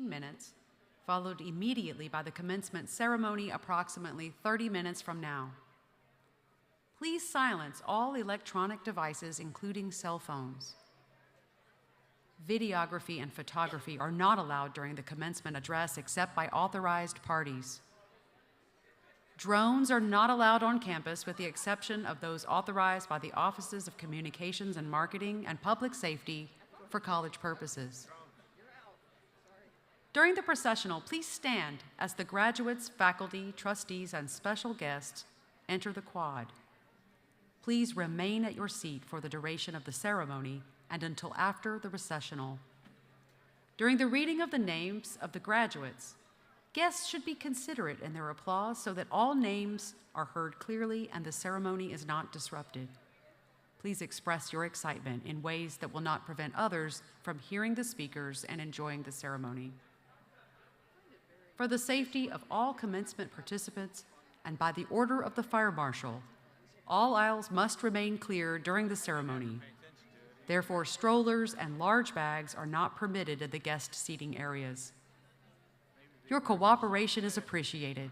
minutes, followed immediately by the commencement ceremony approximately 30 minutes from now. Please silence all electronic devices, including cell phones. Videography and photography are not allowed during the commencement address except by authorized parties. Drones are not allowed on campus with the exception of those authorized by the Offices of Communications and Marketing and Public Safety for college purposes. During the processional, please stand as the graduates, faculty, trustees, and special guests enter the quad. Please remain at your seat for the duration of the ceremony and until after the recessional. During the reading of the names of the graduates, guests should be considerate in their applause so that all names are heard clearly and the ceremony is not disrupted. Please express your excitement in ways that will not prevent others from hearing the speakers and enjoying the ceremony. For the safety of all commencement participants and by the order of the fire marshal, all aisles must remain clear during the ceremony. Therefore, strollers and large bags are not permitted in the guest seating areas. Your cooperation is appreciated.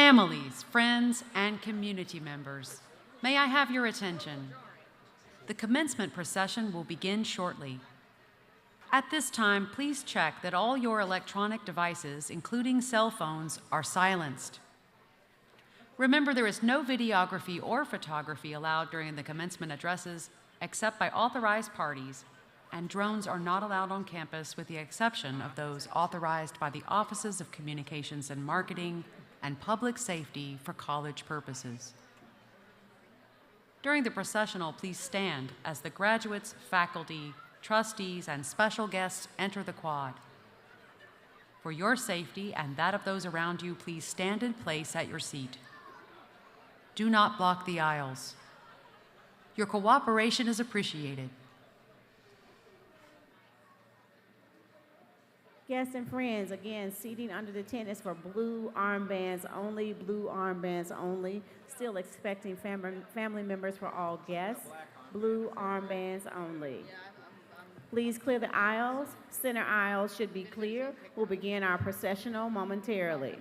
Families, friends, and community members, may I have your attention? The commencement procession will begin shortly. At this time, please check that all your electronic devices, including cell phones, are silenced. Remember, there is no videography or photography allowed during the commencement addresses except by authorized parties, and drones are not allowed on campus with the exception of those authorized by the Offices of Communications and Marketing and Public Safety for college purposes. During the processional, please stand as the graduates, faculty, trustees, and special guests enter the quad. For your safety and that of those around you, please stand in place at your seat. Do not block the aisles. Your cooperation is appreciated. Guests and friends, again, seating under the tent is for blue armbands only, blue armbands only. Still expecting family members for all guests. Blue armbands only. Please clear the aisles. Center aisles should be clear. We'll begin our processional momentarily.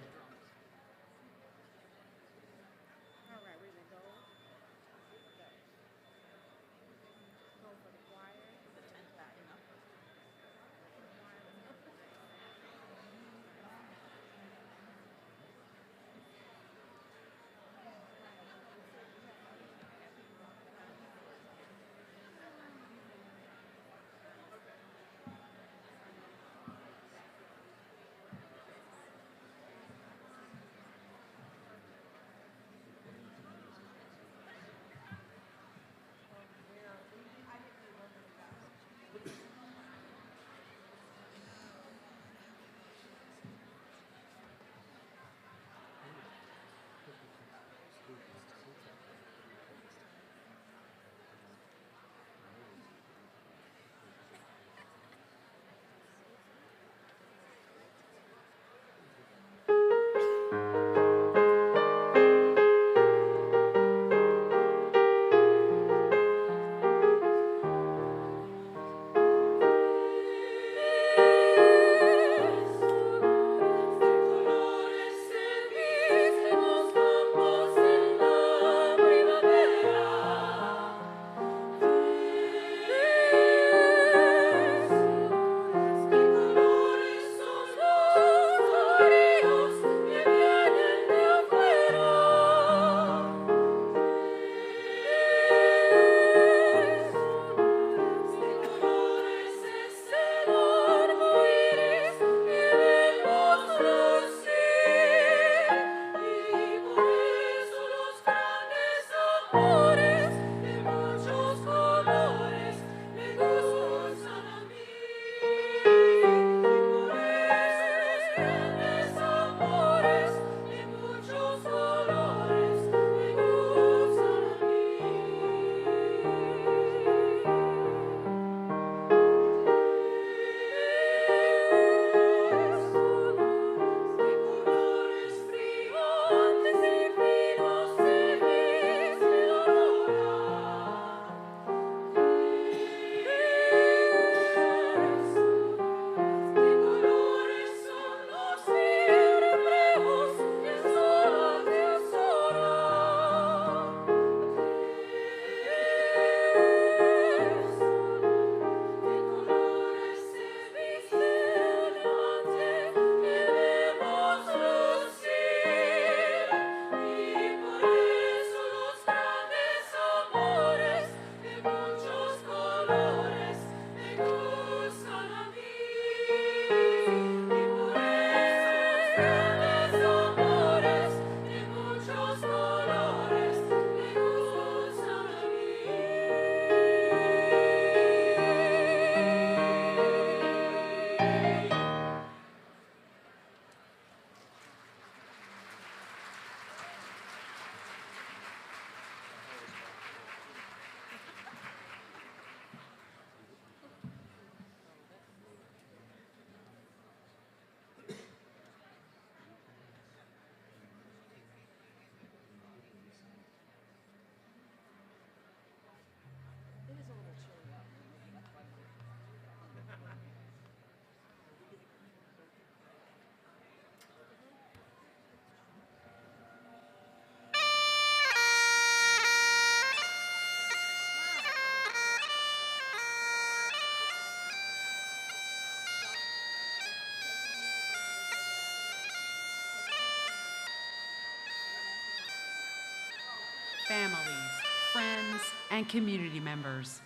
friends, and community members.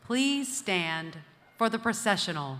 Please stand for the processional.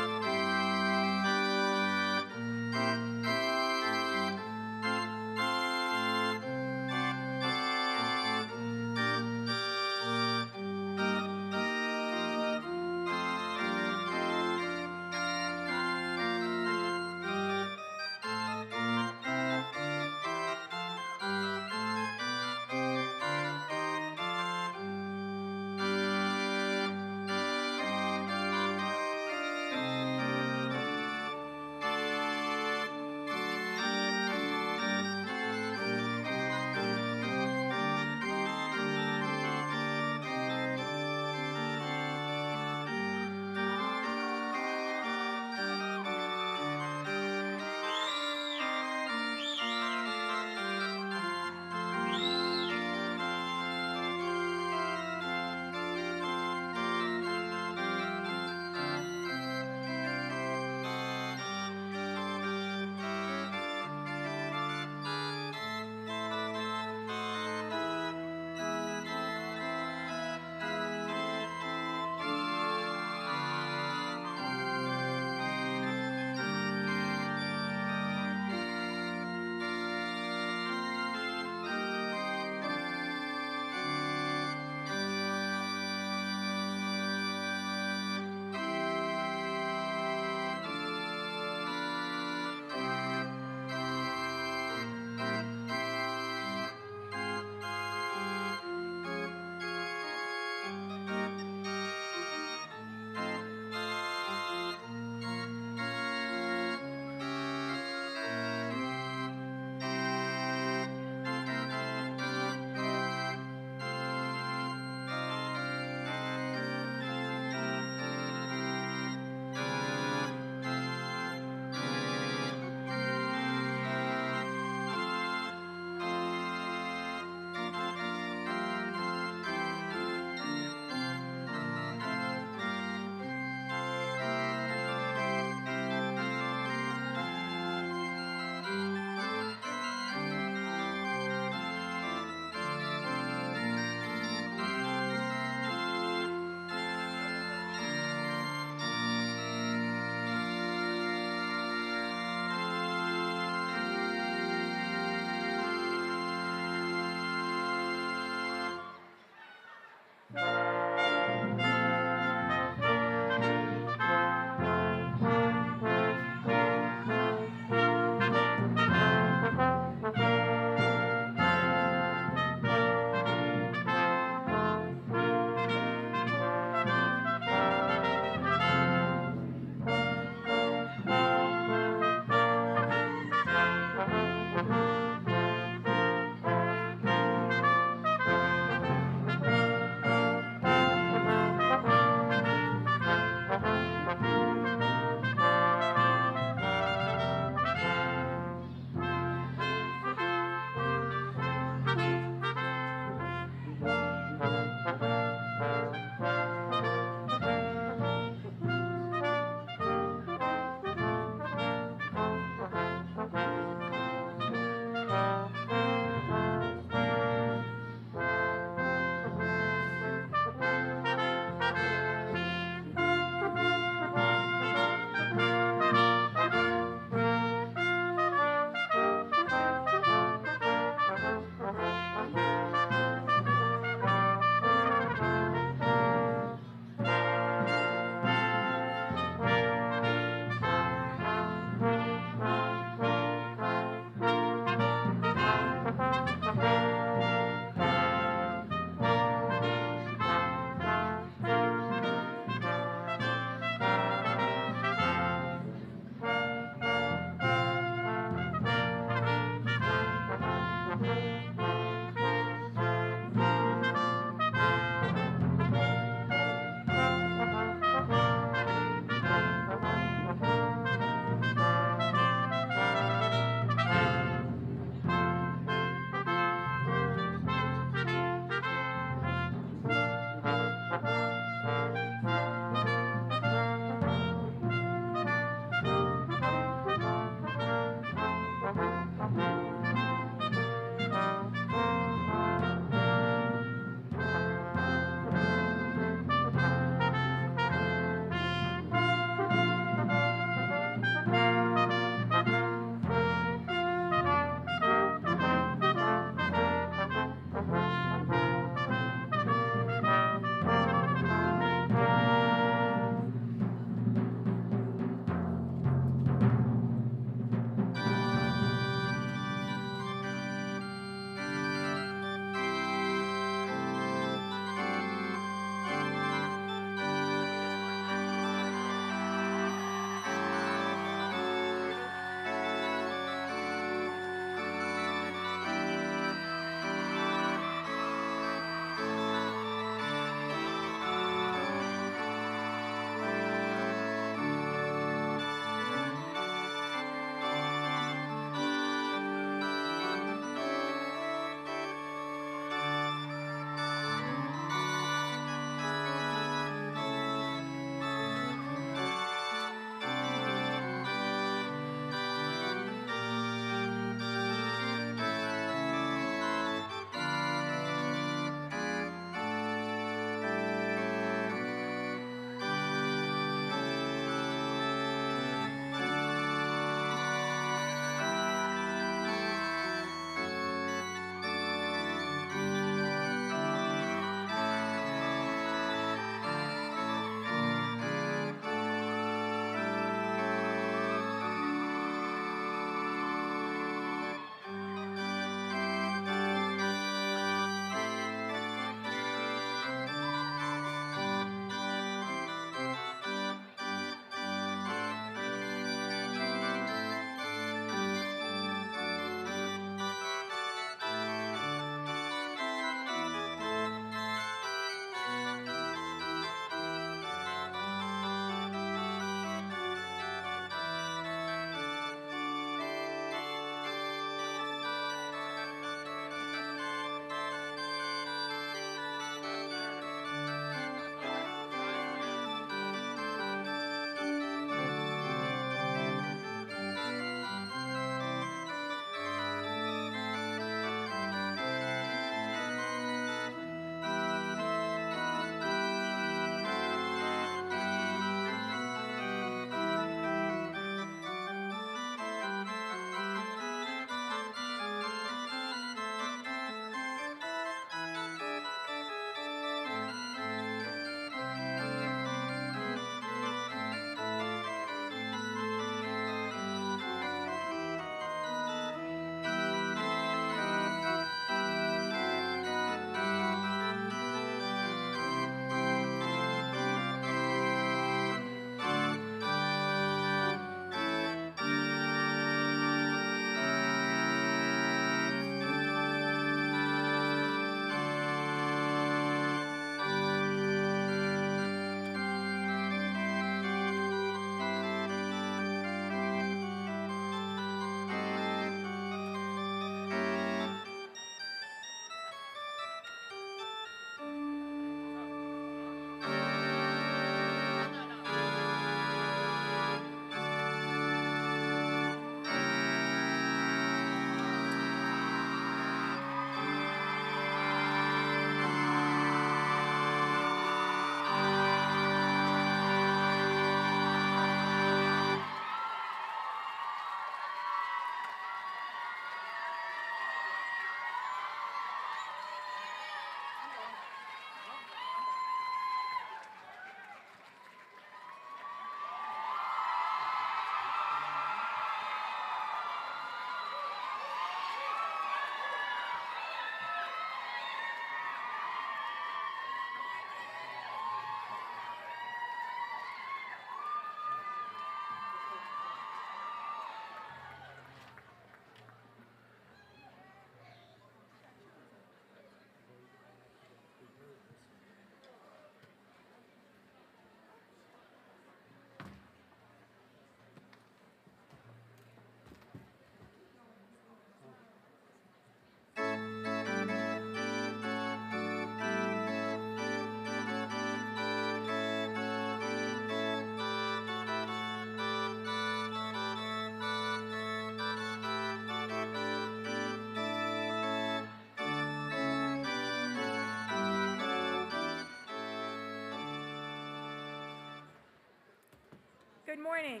Good morning.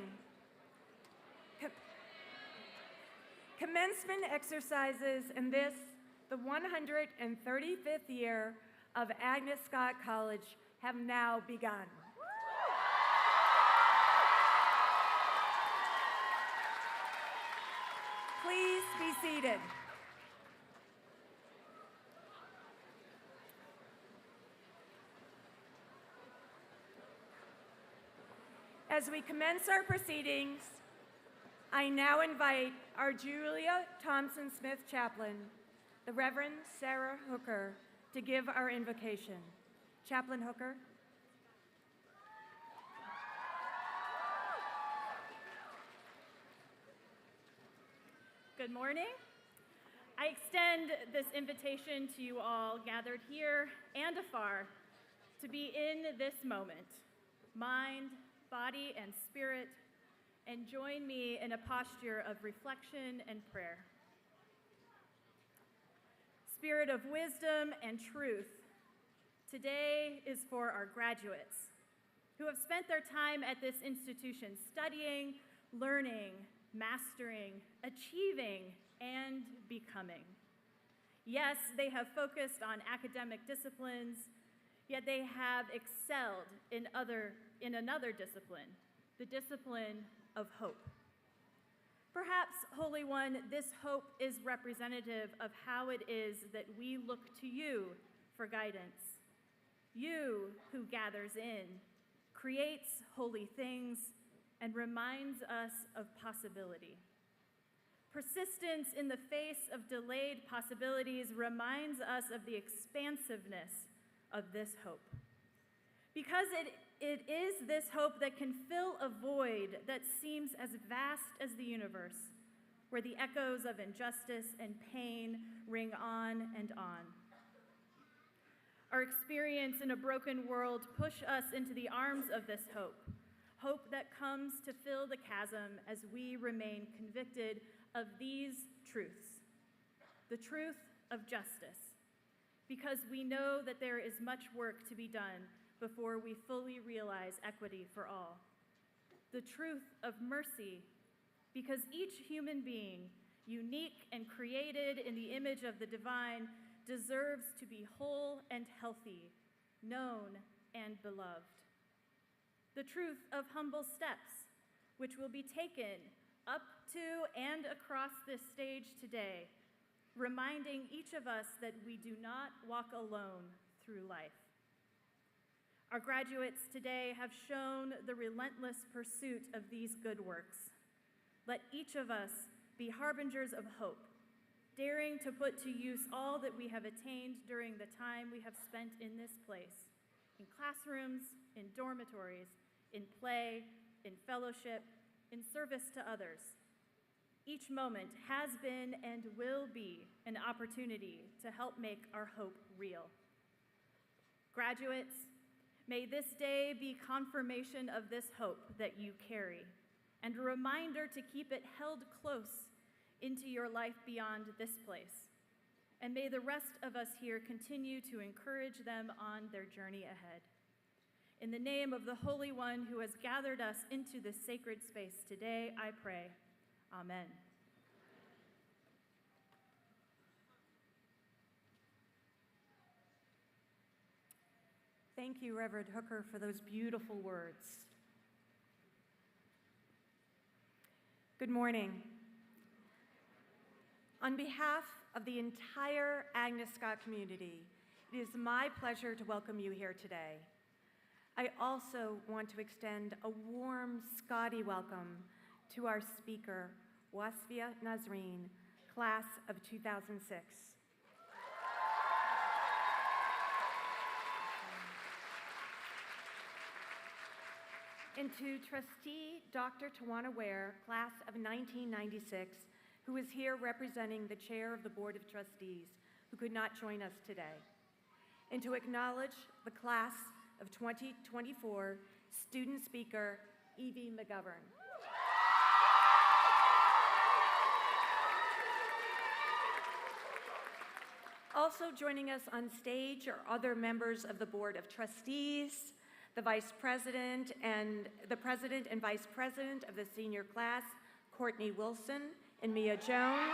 Commencement exercises in this, the 135th year of Agnes Scott College, have now begun. Please be seated. As we commence our proceedings, I now invite our Julia Thompson Smith chaplain, the Reverend Sarah Hooker, to give our invocation. Chaplain Hooker. Good morning. I extend this invitation to you all gathered here and afar to be in this moment, mind, body, and spirit, and join me in a posture of reflection and prayer. Spirit of wisdom and truth, today is for our graduates who have spent their time at this institution studying, learning, mastering, achieving, and becoming. Yes, they have focused on academic disciplines, yet they have excelled in another discipline, the discipline of hope. Perhaps, Holy One, this hope is representative of how it is that we look to you for guidance. You who gathers in, creates holy things, and reminds us of possibility. Persistence in the face of delayed possibilities reminds us of the expansiveness of this hope. Because it is this hope that can fill a void that seems as vast as the universe, where the echoes of injustice and pain ring on and on. Our experience in a broken world push us into the arms of this hope, hope that comes to fill the chasm as we remain convicted of these truths, the truth of justice, because we know that there is much work to be done before we fully realize equity for all. The truth of mercy, because each human being, unique and created in the image of the divine, deserves to be whole and healthy, known and beloved. The truth of humble steps, which will be taken up to and across this stage today, reminding each of us that we do not walk alone through life. Our graduates today have shown the relentless pursuit of these good works. Let each of us be harbingers of hope, daring to put to use all that we have attained during the time we have spent in this place, in classrooms, in dormitories, in play, in fellowship, in service to others. Each moment has been and will be an opportunity to help make our hope real. Graduates, may this day be confirmation of this hope that you carry, and a reminder to keep it held close into your life beyond this place. And may the rest of us here continue to encourage them on their journey ahead. In the name of the Holy One who has gathered us into this sacred space today, I pray. Amen. Thank you, Reverend Hooker, for those beautiful words. Good morning. On behalf of the entire Agnes Scott community, it is my pleasure to welcome you here today. I also want to extend a warm Scotty welcome to our speaker, Wasfia Nazreen, class of 2006. And to trustee Dr. Tawana Ware, class of 1996, who is here representing the chair of the Board of Trustees, who could not join us today. And to acknowledge the class of 2024 student speaker, Evie McGovern. Also joining us on stage are other members of the Board of Trustees, the President and Vice President of the senior class, Courtney Wilson and Mia Jones.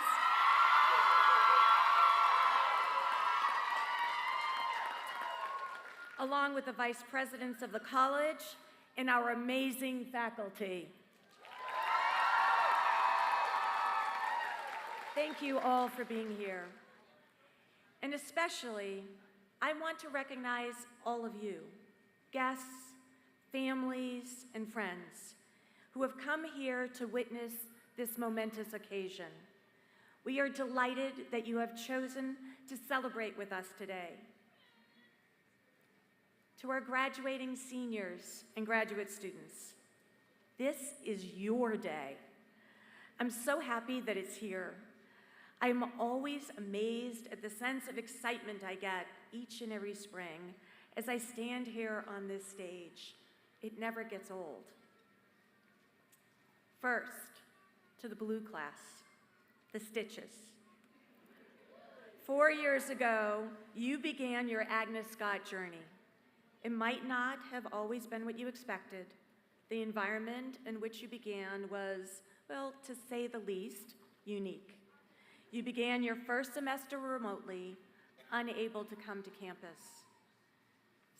Along with the Vice Presidents of the college and our amazing faculty. Thank you all for being here. And especially, I want to recognize all of you, guests, families, and friends who have come here to witness this momentous occasion. We are delighted that you have chosen to celebrate with us today. To our graduating seniors and graduate students, this is your day. I'm so happy that it's here. I am always amazed at the sense of excitement I get each and every spring as I stand here on this stage. It never gets old. First, to the blue class, the Stitches. 4 years ago, you began your Agnes Scott journey. It might not have always been what you expected. The environment in which you began was, well, to say the least, unique. You began your first semester remotely, unable to come to campus.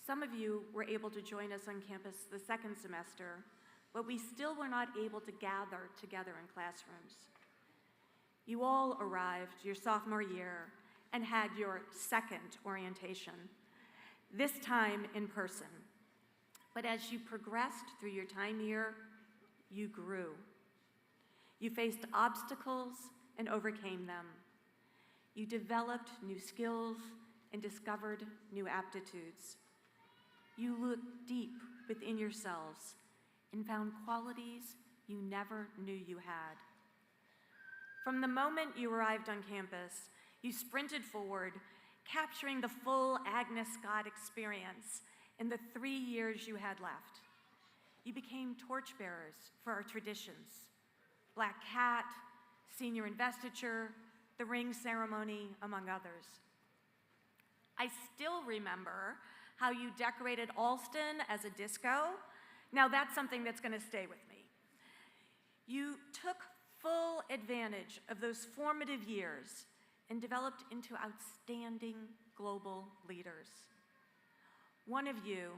Some of you were able to join us on campus the second semester, but we still were not able to gather together in classrooms. You all arrived your sophomore year and had your second orientation, this time in person. But as you progressed through your time here, you grew. You faced obstacles and overcame them. You developed new skills and discovered new aptitudes. You looked deep within yourselves and found qualities you never knew you had. From the moment you arrived on campus, you sprinted forward, capturing the full Agnes Scott experience in the 3 years you had left. You became torchbearers for our traditions: Black Cat, senior investiture, the ring ceremony, among others. I still remember how you decorated Alston as a disco. Now that's something that's going to stay with me. You took full advantage of those formative years and developed into outstanding global leaders. One of you,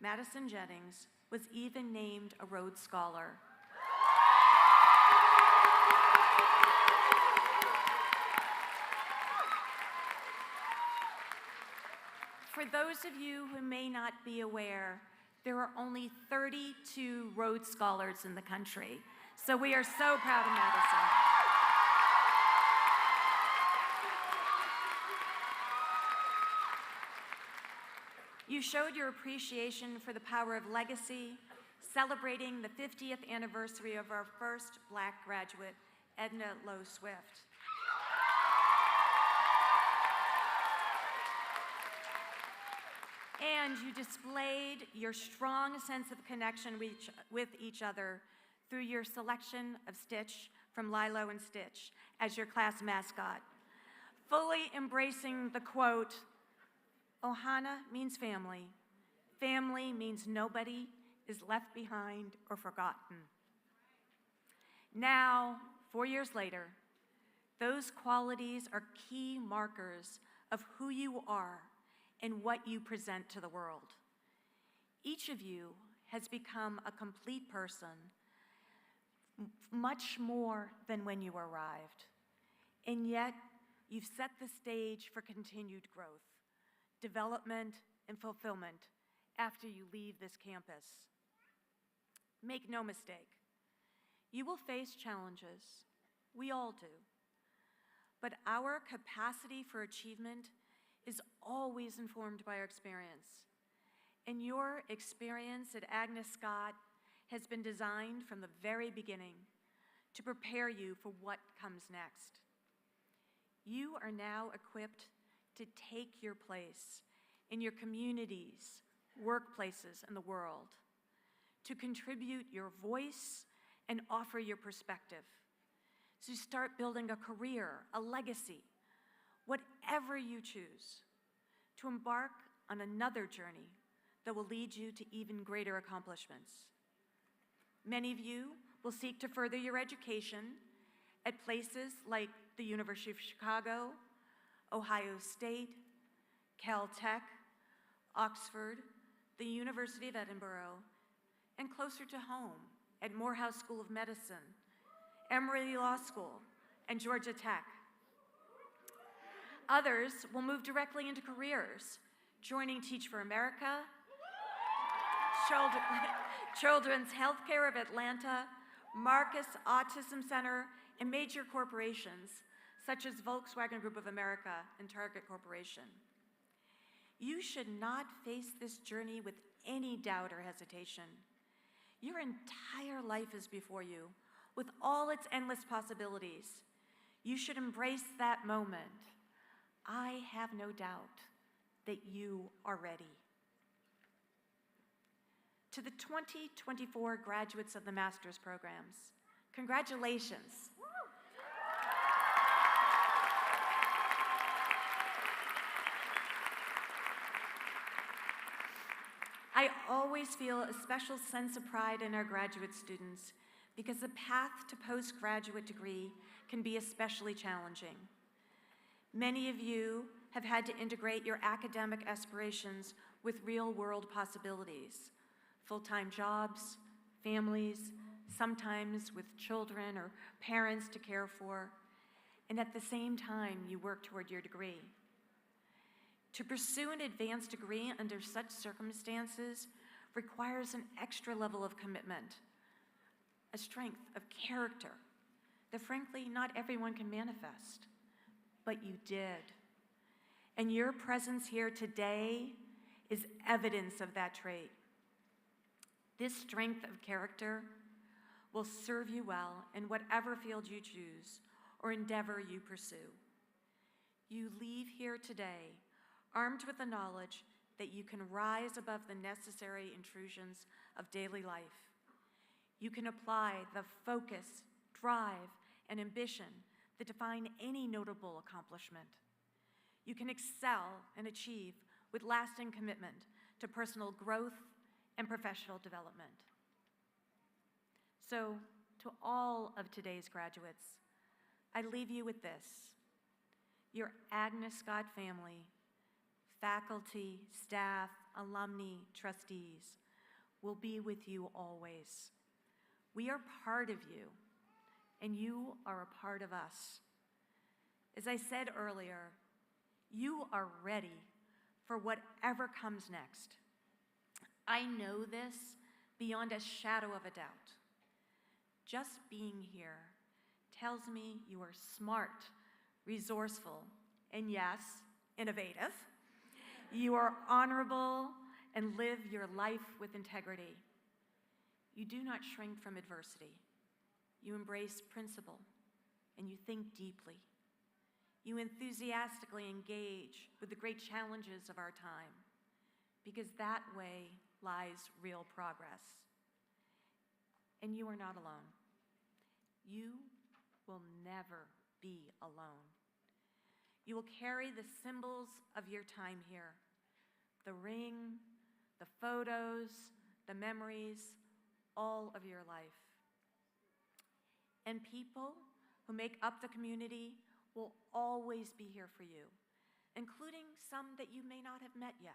Madison Jennings, was even named a Rhodes Scholar. For those of you who may not be aware, there are only 32 Rhodes Scholars in the country, so we are so proud of Madison. You showed your appreciation for the power of legacy, celebrating the 50th anniversary of our first Black graduate, Edna Lowe Swift. And you displayed your strong sense of connection with each other through your selection of Stitch from Lilo and Stitch as your class mascot, fully embracing the quote, "Ohana means family. Family means nobody is left behind or forgotten." Now, 4 years later, those qualities are key markers of who you are and what you present to the world. Each of you has become a complete person, much more than when you arrived. And yet, you've set the stage for continued growth, development, and fulfillment after you leave this campus. Make no mistake, you will face challenges. We all do. But our capacity for achievement is always informed by our experience. And your experience at Agnes Scott has been designed from the very beginning to prepare you for what comes next. You are now equipped to take your place in your communities, workplaces, and the world, to contribute your voice and offer your perspective. So start building a career, a legacy, whatever you choose, to embark on another journey that will lead you to even greater accomplishments. Many of you will seek to further your education at places like the University of Chicago, Ohio State, Caltech, Oxford, the University of Edinburgh, and closer to home at Morehouse School of Medicine, Emory Law School, and Georgia Tech. Others will move directly into careers, joining Teach for America, Children's Healthcare of Atlanta, Marcus Autism Center, and major corporations such as Volkswagen Group of America and Target Corporation. You should not face this journey with any doubt or hesitation. Your entire life is before you, with all its endless possibilities. You should embrace that moment. I have no doubt that you are ready. To the 2024 graduates of the master's programs, congratulations. I always feel a special sense of pride in our graduate students because the path to postgraduate degree can be especially challenging. Many of you have had to integrate your academic aspirations with real-world possibilities, full-time jobs, families, sometimes with children or parents to care for, and at the same time you work toward your degree. To pursue an advanced degree under such circumstances requires an extra level of commitment, a strength of character that frankly not everyone can manifest, but you did. And your presence here today is evidence of that trait. This strength of character will serve you well in whatever field you choose or endeavor you pursue. You leave here today armed with the knowledge that you can rise above the necessary intrusions of daily life. You can apply the focus, drive, and ambition that define any notable accomplishment. You can excel and achieve with lasting commitment to personal growth and professional development. So, to all of today's graduates, I leave you with this. Your Agnes Scott family, faculty, staff, alumni, trustees will be with you always. We are part of you, and you are a part of us. As I said earlier, you are ready for whatever comes next. I know this beyond a shadow of a doubt. Just being here tells me you are smart, resourceful, and yes, innovative. You are honorable and live your life with integrity. You do not shrink from adversity. You embrace principle, and you think deeply. You enthusiastically engage with the great challenges of our time, because that way lies real progress. And you are not alone. You will never be alone. You will carry the symbols of your time here, the ring, the photos, the memories, all of your life. And people who make up the community will always be here for you, including some that you may not have met yet.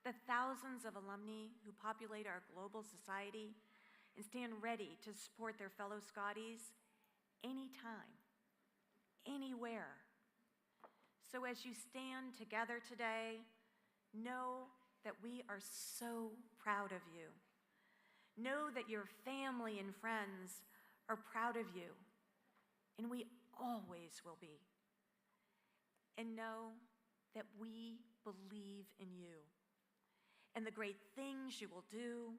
The thousands of alumni who populate our global society and stand ready to support their fellow Scotties anytime, anywhere. So as you stand together today, know that we are so proud of you. Know that your family and friends are proud of you, and we always will be. And know that we believe in you, and the great things you will do,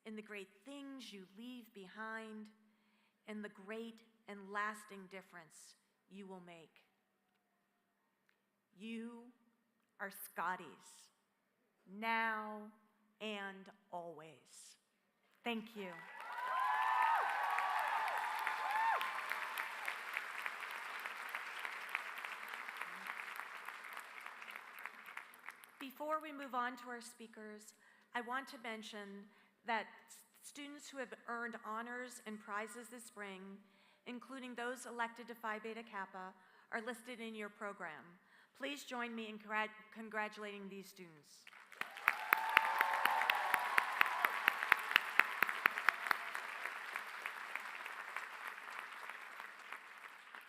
and the great things you leave behind, and the great and lasting difference you will make. You are Scotties, now and always. Thank you. Before we move on to our speakers, I want to mention that students who have earned honors and prizes this spring, including those elected to Phi Beta Kappa, are listed in your program. Please join me in congratulating these students.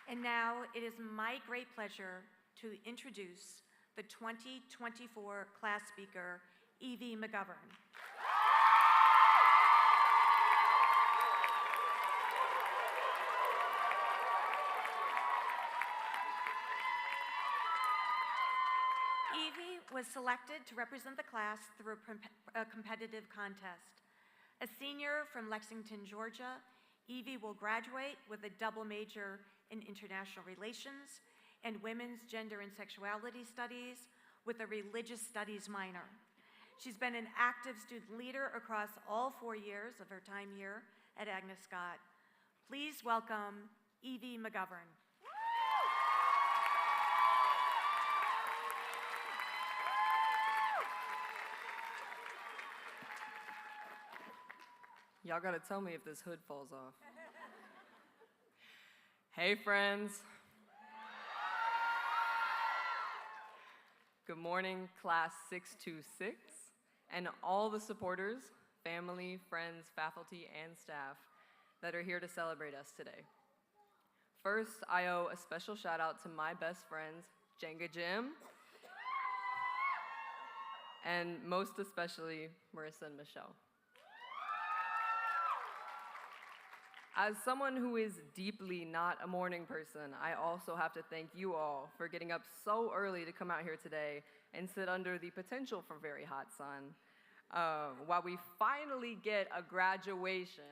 And now it is my great pleasure to introduce the 2024 class speaker, Evie McGovern. Evie was selected to represent the class through a competitive contest. A senior from Lexington, Georgia, Evie will graduate with a double major in international relations and women's gender and sexuality studies with a religious studies minor. She's been an active student leader across all 4 years of her time here at Agnes Scott. Please welcome Evie McGovern. Y'all gotta tell me if this hood falls off. Hey, friends. Good morning, class 626, and all the supporters, family, friends, faculty, and staff that are here to celebrate us today. First, I owe a special shout out to my best friends, Jenga Jim, and most especially, Marissa and Michelle. As someone who is deeply not a morning person, I also have to thank you all for getting up so early to come out here today and sit under the potential for very hot sun while we finally get a graduation.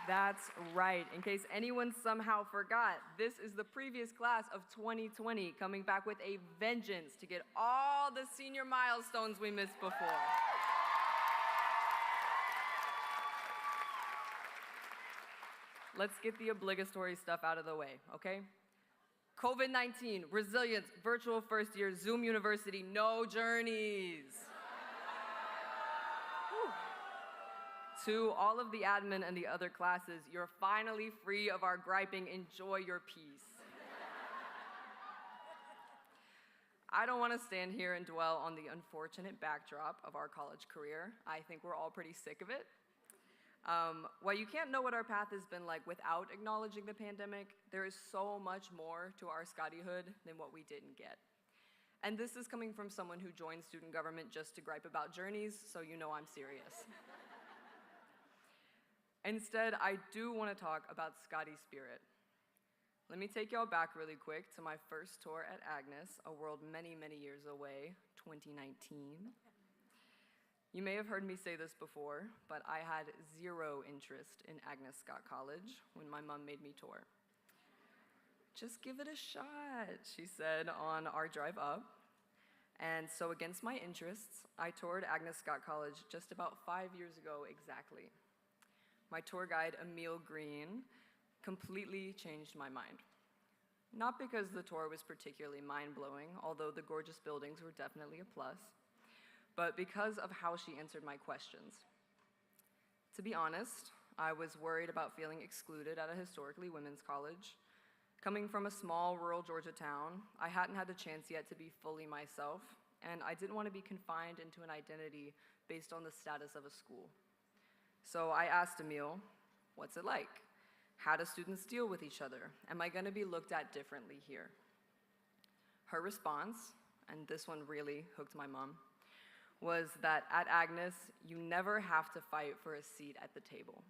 That's right. In case anyone somehow forgot, this is the previous class of 2020 coming back with a vengeance to get all the senior milestones we missed before. Let's get the obligatory stuff out of the way, okay? COVID-19, resilience, virtual first year, Zoom University, no journeys. To all of the admin and the other classes, you're finally free of our griping. Enjoy your peace. I don't want to stand here and dwell on the unfortunate backdrop of our college career. I think we're all pretty sick of it. While you can't know what our path has been like without acknowledging the pandemic, there is so much more to our Scottyhood than what we didn't get. And this is coming from someone who joined student government just to gripe about journeys, so you know I'm serious. Instead, I do want to talk about Scotty spirit. Let me take y'all back really quick to my first tour at Agnes, a world many, many years away, 2019. You may have heard me say this before, but I had zero interest in Agnes Scott College when my mom made me tour. Just give it a shot, she said on our drive up. And so against my interests, I toured Agnes Scott College just about 5 years ago exactly. My tour guide, Emil Green, completely changed my mind. Not because the tour was particularly mind-blowing, although the gorgeous buildings were definitely a plus, but because of how she answered my questions. To be honest, I was worried about feeling excluded at a historically women's college. Coming from a small rural Georgia town, I hadn't had the chance yet to be fully myself, and I didn't want to be confined into an identity based on the status of a school. So I asked Emil, what's it like? How do students deal with each other? Am I going to be looked at differently here? Her response, and this one really hooked my mom, was that at Agnes, you never have to fight for a seat at the table.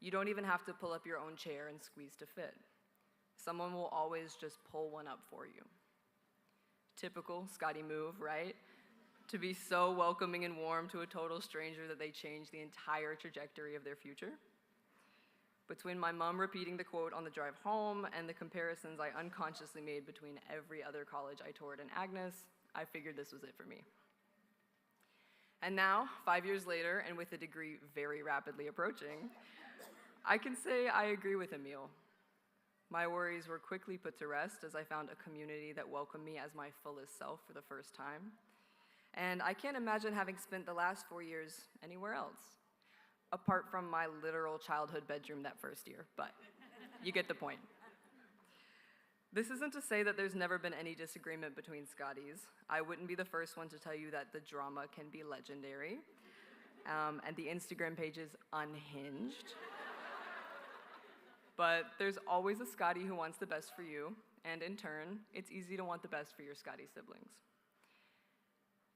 You don't even have to pull up your own chair and squeeze to fit. Someone will always just pull one up for you. Typical Scotty move, right? To be so welcoming and warm to a total stranger that they change the entire trajectory of their future. Between my mom repeating the quote on the drive home and the comparisons I unconsciously made between every other college I toured in Agnes, I figured this was it for me. And now, 5 years later, and with a degree very rapidly approaching, I can say I agree with Emil. my worries were quickly put to rest as I found a community that welcomed me as my fullest self for the first time. And I can't imagine having spent the last 4 years anywhere else, apart from my literal childhood bedroom that first year, but you get the point. This isn't to say that there's never been any disagreement between Scotties. I wouldn't be the first one to tell you that the drama can be legendary, and the Instagram page is unhinged. But there's always a Scottie who wants the best for you, and in turn, it's easy to want the best for your Scottie siblings.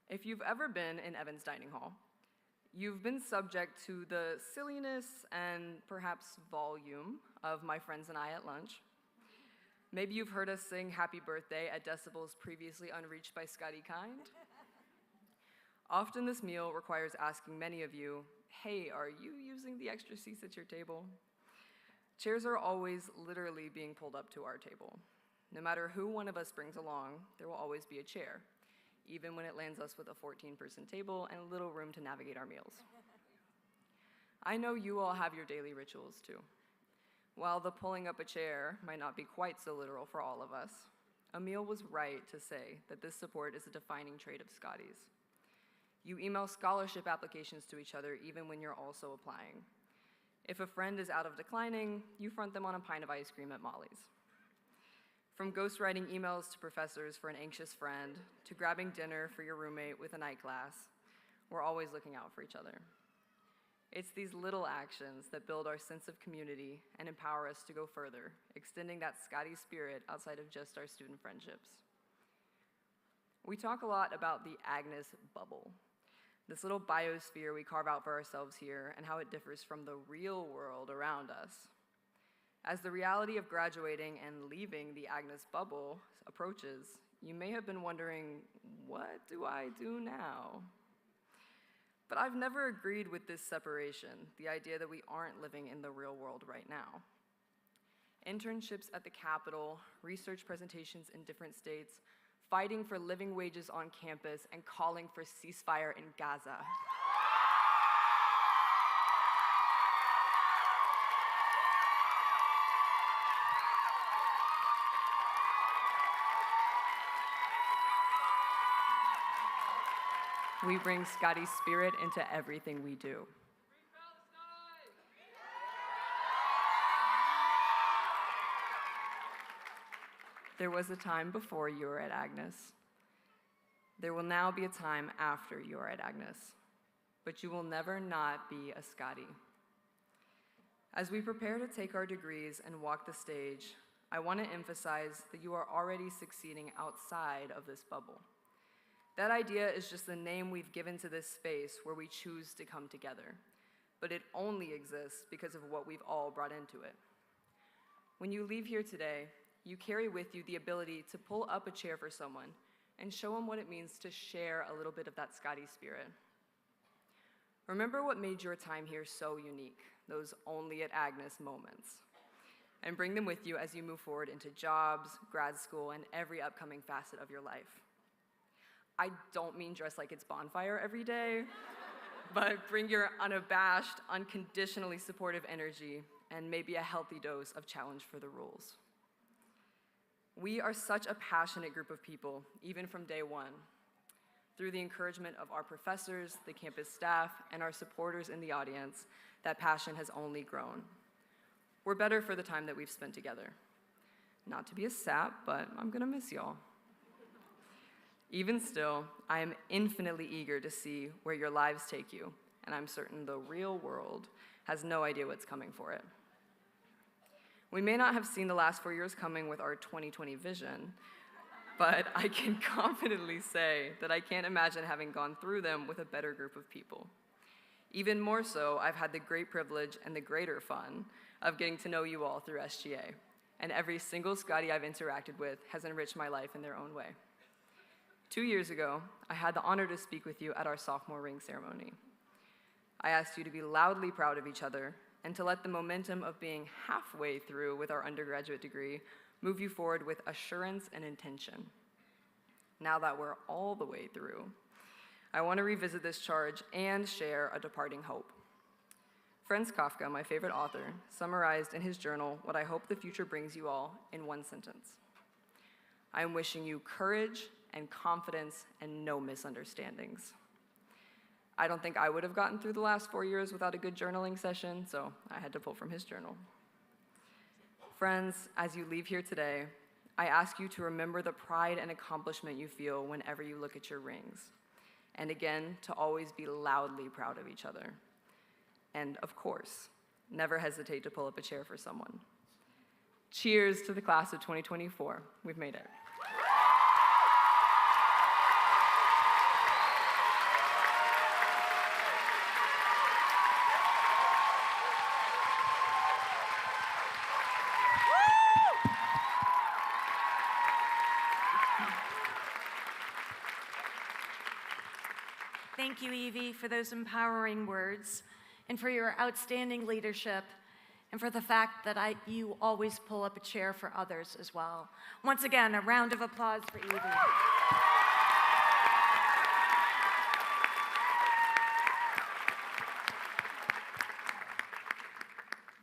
If you've ever been in Evan's dining hall, you've been subject to the silliness and perhaps volume of my friends and I at lunch. Maybe you've heard us sing happy birthday at decibels previously unreached by Scottie kind. Often this meal requires asking many of you, hey, are you using the extra seats at your table? Chairs are always literally being pulled up to our table. No matter who one of us brings along, there will always be a chair, even when it lands us with a 14-person table and little room to navigate our meals. I know you all have your daily rituals too. While the pulling up a chair might not be quite so literal for all of us, Emil was right to say that this support is a defining trait of Scotties. You email scholarship applications to each other even when you're also applying. If a friend is out of declining, you front them on a pint of ice cream at Molly's. From ghostwriting emails to professors for an anxious friend, to grabbing dinner for your roommate with a night class, we're always looking out for each other. It's these little actions that build our sense of community and empower us to go further, extending that Scottie spirit outside of just our student friendships. We talk a lot about the Agnes bubble, this little biosphere we carve out for ourselves here and how it differs from the real world around us. As the reality of graduating and leaving the Agnes bubble approaches, you may have been wondering, what do I do now? But I've never agreed with this separation, the idea that we aren't living in the real world right now. Internships at the Capitol, research presentations in different states, fighting for living wages on campus, and calling for ceasefire in Gaza. We bring Scottie spirit into everything we do. There was a time before you were at Agnes. There will now be a time after you are at Agnes, but you will never not be a Scottie. As we prepare to take our degrees and walk the stage, I want to emphasize that you are already succeeding outside of this bubble. That idea is just the name we've given to this space where we choose to come together, but it only exists because of what we've all brought into it. When you leave here today, you carry with you the ability to pull up a chair for someone and show them what it means to share a little bit of that Scottie spirit. Remember what made your time here so unique, those only at Agnes moments, and bring them with you as you move forward into jobs, grad school, and every upcoming facet of your life. I don't mean dress like it's bonfire every day, but bring your unabashed, unconditionally supportive energy and maybe a healthy dose of challenge for the rules. We are such a passionate group of people, even from day one. Through the encouragement of our professors, the campus staff, and our supporters in the audience, that passion has only grown. We're better for the time that we've spent together. Not to be a sap, but I'm gonna miss y'all. Even still, I am infinitely eager to see where your lives take you, and I'm certain the real world has no idea what's coming for it. We may not have seen the last 4 years coming with our 2020 vision, but I can confidently say that I can't imagine having gone through them with a better group of people. Even more so, I've had the great privilege and the greater fun of getting to know you all through SGA, and every single Scottie I've interacted with has enriched my life in their own way. 2 years ago, I had the honor to speak with you at our sophomore ring ceremony. I asked you to be loudly proud of each other and to let the momentum of being halfway through with our undergraduate degree move you forward with assurance and intention. Now that we're all the way through, I want to revisit this charge and share a departing hope. Franz Kafka, my favorite author, summarized in his journal what I hope the future brings you all in one sentence. I am wishing you courage and confidence and no misunderstandings. I don't think I would have gotten through the last 4 years without a good journaling session, so I had to pull from his journal. Friends, as you leave here today, I ask you to remember the pride and accomplishment you feel whenever you look at your rings. And again, to always be loudly proud of each other. And of course, never hesitate to pull up a chair for someone. Cheers to the class of 2024. We've made it. Thank you, Evie, for those empowering words, and for your outstanding leadership, and for the fact that you always pull up a chair for others as well. Once again, a round of applause for Evie.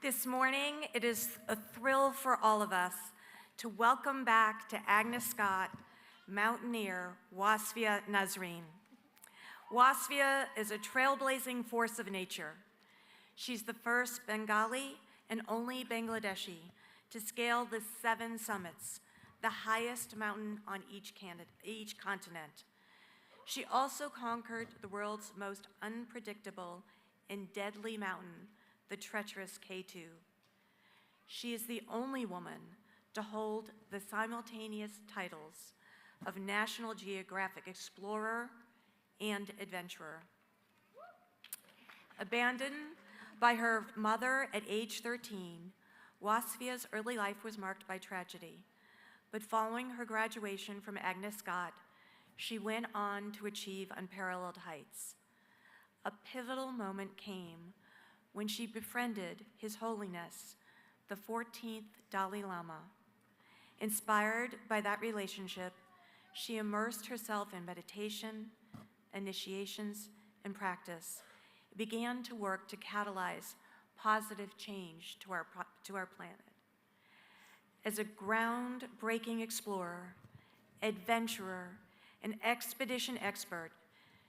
This morning, it is a thrill for all of us to welcome back to Agnes Scott, mountaineer Wasfia Nazreen. Wasfia is a trailblazing force of nature. She's the first Bengali and only Bangladeshi to scale the 7 summits, the highest mountain on each continent. She also conquered the world's most unpredictable and deadly mountain, the treacherous K2. She is the only woman to hold the simultaneous titles of National Geographic Explorer and Adventurer. Abandoned by her mother at age 13, Wasfia's early life was marked by tragedy. But following her graduation from Agnes Scott, she went on to achieve unparalleled heights. A pivotal moment came when she befriended His Holiness, the 14th Dalai Lama. Inspired by that relationship, she immersed herself in meditation, initiations, and practice, began to work to catalyze positive change to our planet. As a groundbreaking explorer, adventurer, and expedition expert,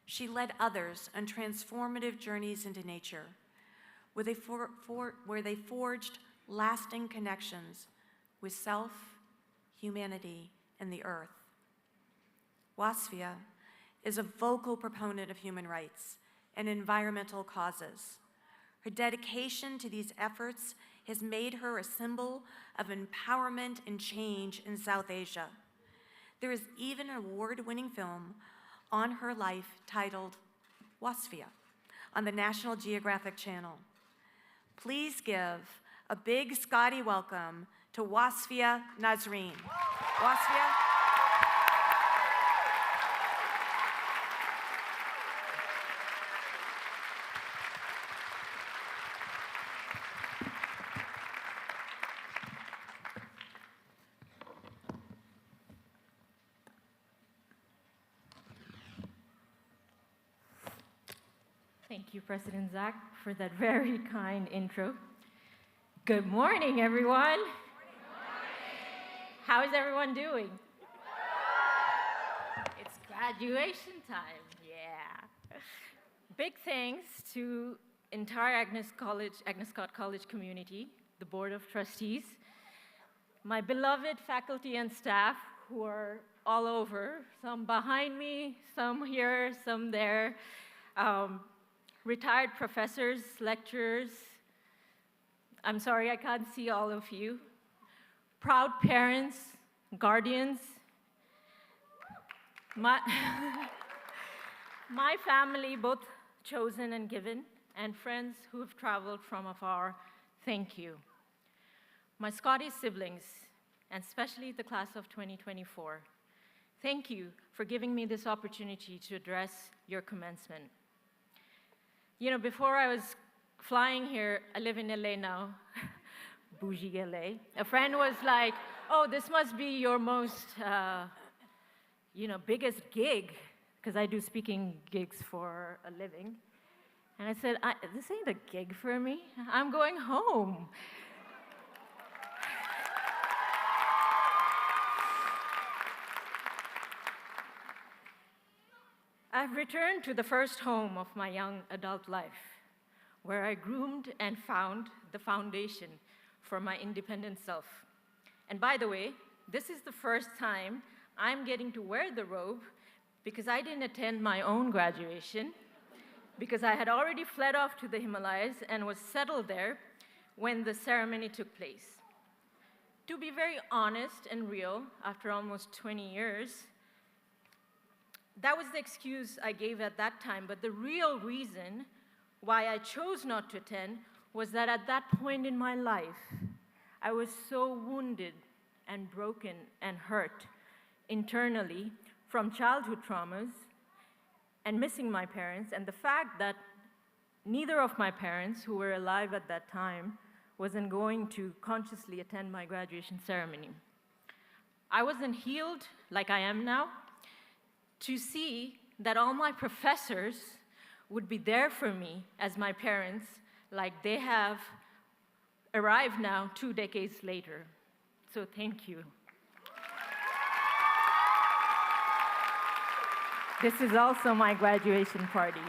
she led others on transformative journeys into nature, where they forged lasting connections with self, humanity, and the earth. Wasfia is a vocal proponent of human rights and environmental causes. Her dedication to these efforts has made her a symbol of empowerment and change in South Asia. There is even an award-winning film on her life titled Wasfia on the National Geographic Channel. Please give a big Scotty welcome to Wasfia Nazreen. Wasfia. Thank you, President Zach, for that very kind intro. Good morning, everyone. Good morning. How is everyone doing? It's graduation time, yeah. Big thanks to entire Agnes Scott College community, the Board of Trustees, my beloved faculty and staff who are all over, some behind me, some here, some there, retired professors, lecturers. I'm sorry I can't see all of you. Proud parents, guardians. My family, both chosen and given, and friends who have traveled from afar, thank you. My Scottish siblings, and especially the class of 2024, thank you for giving me this opportunity to address your commencement. You know, before I was flying here, I live in LA now, bougie LA. A friend was like, oh, this must be your most, biggest gig, because I do speaking gigs for a living. And I said, this ain't a gig for me. I'm going home. I've returned to the first home of my young adult life, where I groomed and found the foundation for my independent self. And by the way, this is the first time I'm getting to wear the robe because I didn't attend my own graduation, because I had already fled off to the Himalayas and was settled there when the ceremony took place. To be very honest and real, after almost 20 years, that was the excuse I gave at that time, but the real reason why I chose not to attend was that at that point in my life, I was so wounded and broken and hurt internally from childhood traumas and missing my parents, and the fact that neither of my parents, who were alive at that time, wasn't going to consciously attend my graduation ceremony. I wasn't healed like I am now to see that all my professors would be there for me as my parents, like they have arrived now 2 decades later. So thank you. This is also my graduation party.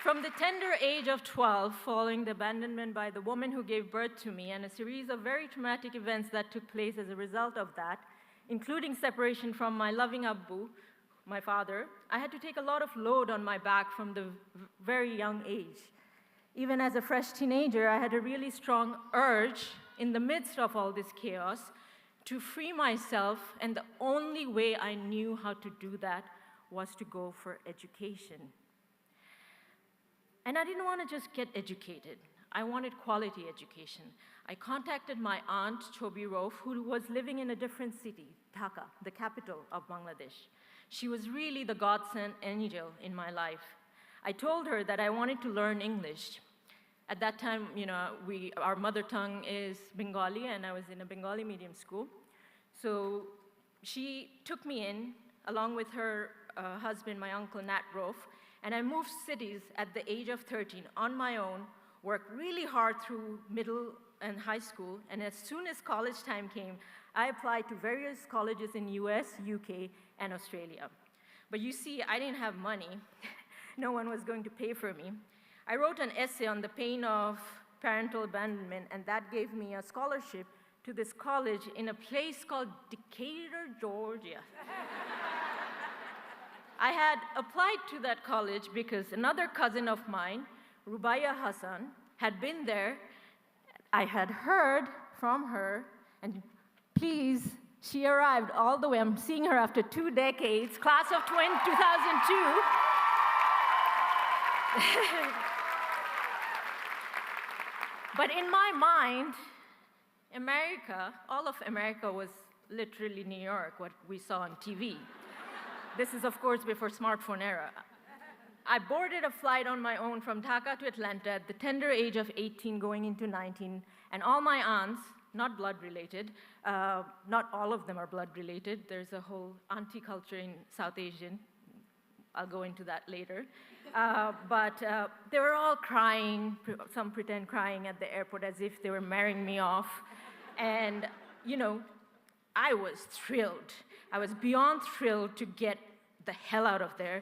From the tender age of 12, following the abandonment by the woman who gave birth to me and a series of very traumatic events that took place as a result of that, including separation from my loving Abbu, my father, I had to take a lot of load on my back from the very young age. Even as a fresh teenager, I had a really strong urge in the midst of all this chaos to free myself, and the only way I knew how to do that was to go for education. And I didn't want to just get educated. I wanted quality education. I contacted my aunt, Chobi Rof, who was living in a different city, Dhaka, the capital of Bangladesh. She was really the godsend angel in my life. I told her that I wanted to learn English. At that time, our mother tongue is Bengali, and I was in a Bengali medium school. So she took me in, along with her husband, my uncle, Nat Rof, and I moved cities at the age of 13 on my own, worked really hard through middle and high school, and as soon as college time came, I applied to various colleges in US, UK, and Australia. But you see, I didn't have money. No one was going to pay for me. I wrote an essay on the pain of parental abandonment, and that gave me a scholarship to this college in a place called Decatur, Georgia. I had applied to that college because another cousin of mine, Rubaya Hassan, had been there. I had heard from her, and please, she arrived all the way. I'm seeing her after 2 decades, class of 2002. But in my mind, America, all of America was literally New York, what we saw on TV. This is, of course, before smartphone era. I boarded a flight on my own from Dhaka to Atlanta at the tender age of 18 going into 19, and all my aunts, not blood related, not all of them are blood related. There's a whole auntie culture in South Asian. I'll go into that later. But they were all crying, some pretend crying at the airport as if they were marrying me off. And, I was thrilled. I was beyond thrilled to get the hell out of there,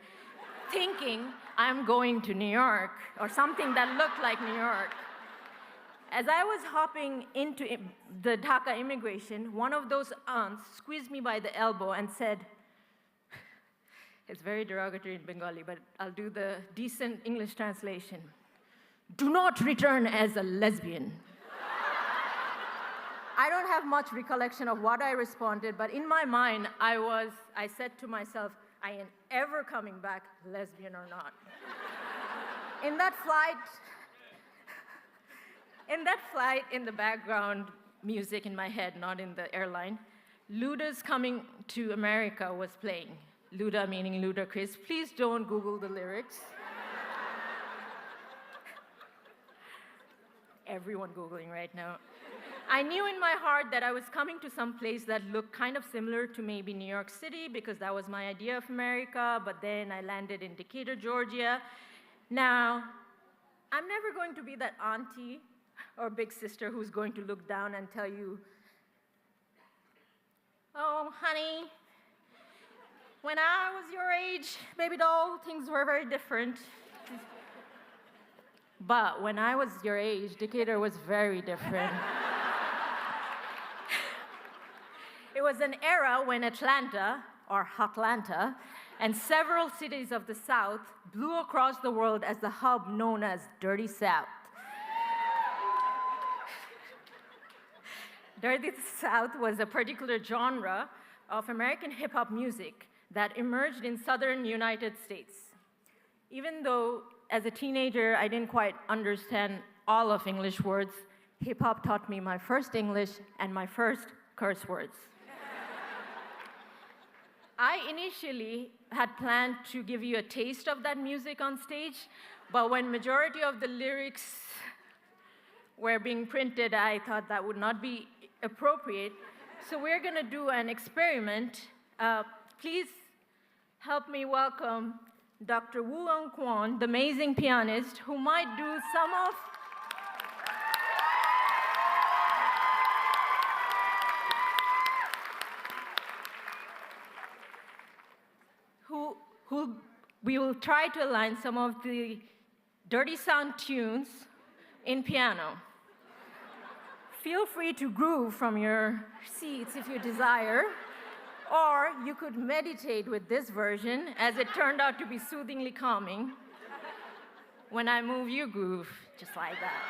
thinking I'm going to New York or something that looked like New York. As I was hopping into the Dhaka immigration, one of those aunts squeezed me by the elbow and said, it's very derogatory in Bengali, but I'll do the decent English translation. Do not return as a lesbian. I don't have much recollection of what I responded, but in my mind, I said to myself, I am ever coming back, lesbian or not. In that flight, in the background, music in my head, not in the airline, Luda's Coming to America was playing. Luda meaning ludicrous. Please don't Google the lyrics. Everyone Googling right now. I knew in my heart that I was coming to some place that looked kind of similar to maybe New York City because that was my idea of America, but then I landed in Decatur, Georgia. Now, I'm never going to be that auntie or big sister who's going to look down and tell you, oh, honey, when I was your age, baby doll, things were very different. But when I was your age, Decatur was very different. It was an era when Atlanta, or Hotlanta, and several cities of the South blew across the world as the hub known as Dirty South. Dirty South was a particular genre of American hip-hop music that emerged in southern United States. Even though, as a teenager, I didn't quite understand all of English words, hip-hop taught me my first English and my first curse words. I initially had planned to give you a taste of that music on stage, but when majority of the lyrics were being printed, I thought that would not be appropriate. So we're gonna do an experiment. Please help me welcome Dr. Woo Eung Kwon, the amazing pianist, who might do some of we will try to align some of the dirty sound tunes in piano. Feel free to groove from your seats if you desire, or you could meditate with this version, as it turned out to be soothingly calming. When I move, you groove, just like that.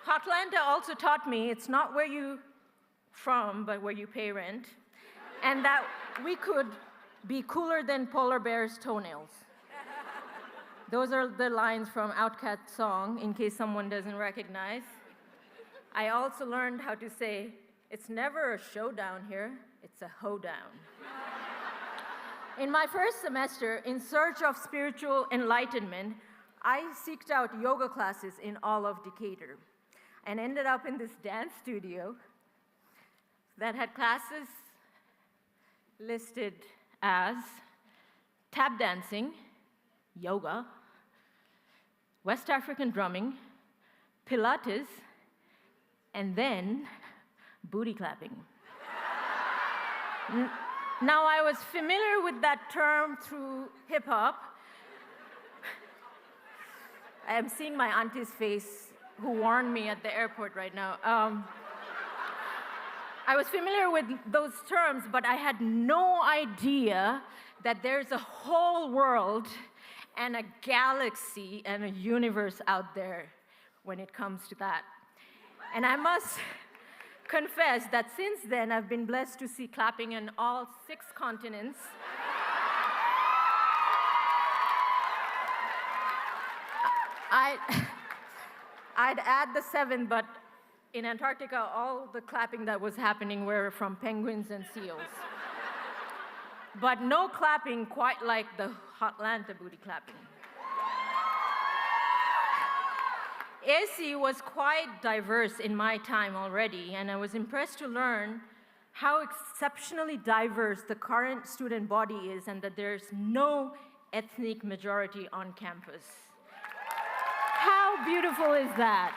Hotlanta also taught me it's not where you from, but where you pay rent, and that we could be cooler than polar bears' toenails. Those are the lines from Outkast's song, in case someone doesn't recognize. I also learned how to say, it's never a showdown here, it's a hoedown. In my first semester, in search of spiritual enlightenment, I sought out yoga classes in all of Decatur and ended up in this dance studio that had classes listed as tap dancing, yoga, West African drumming, Pilates, and then booty clapping. Now, I was familiar with that term through hip hop. I am seeing my auntie's face, who warned me at the airport right now. I was familiar with those terms, but I had no idea that there's a whole world and a galaxy and a universe out there when it comes to that. And I must confess that since then, I've been blessed to see clapping in all 6 continents. I'd add the 7th, but in Antarctica, all the clapping that was happening were from penguins and seals. But no clapping quite like the Hotlanta booty clapping. AC was quite diverse in my time already, and I was impressed to learn how exceptionally diverse the current student body is and that there's no ethnic majority on campus. How beautiful is that?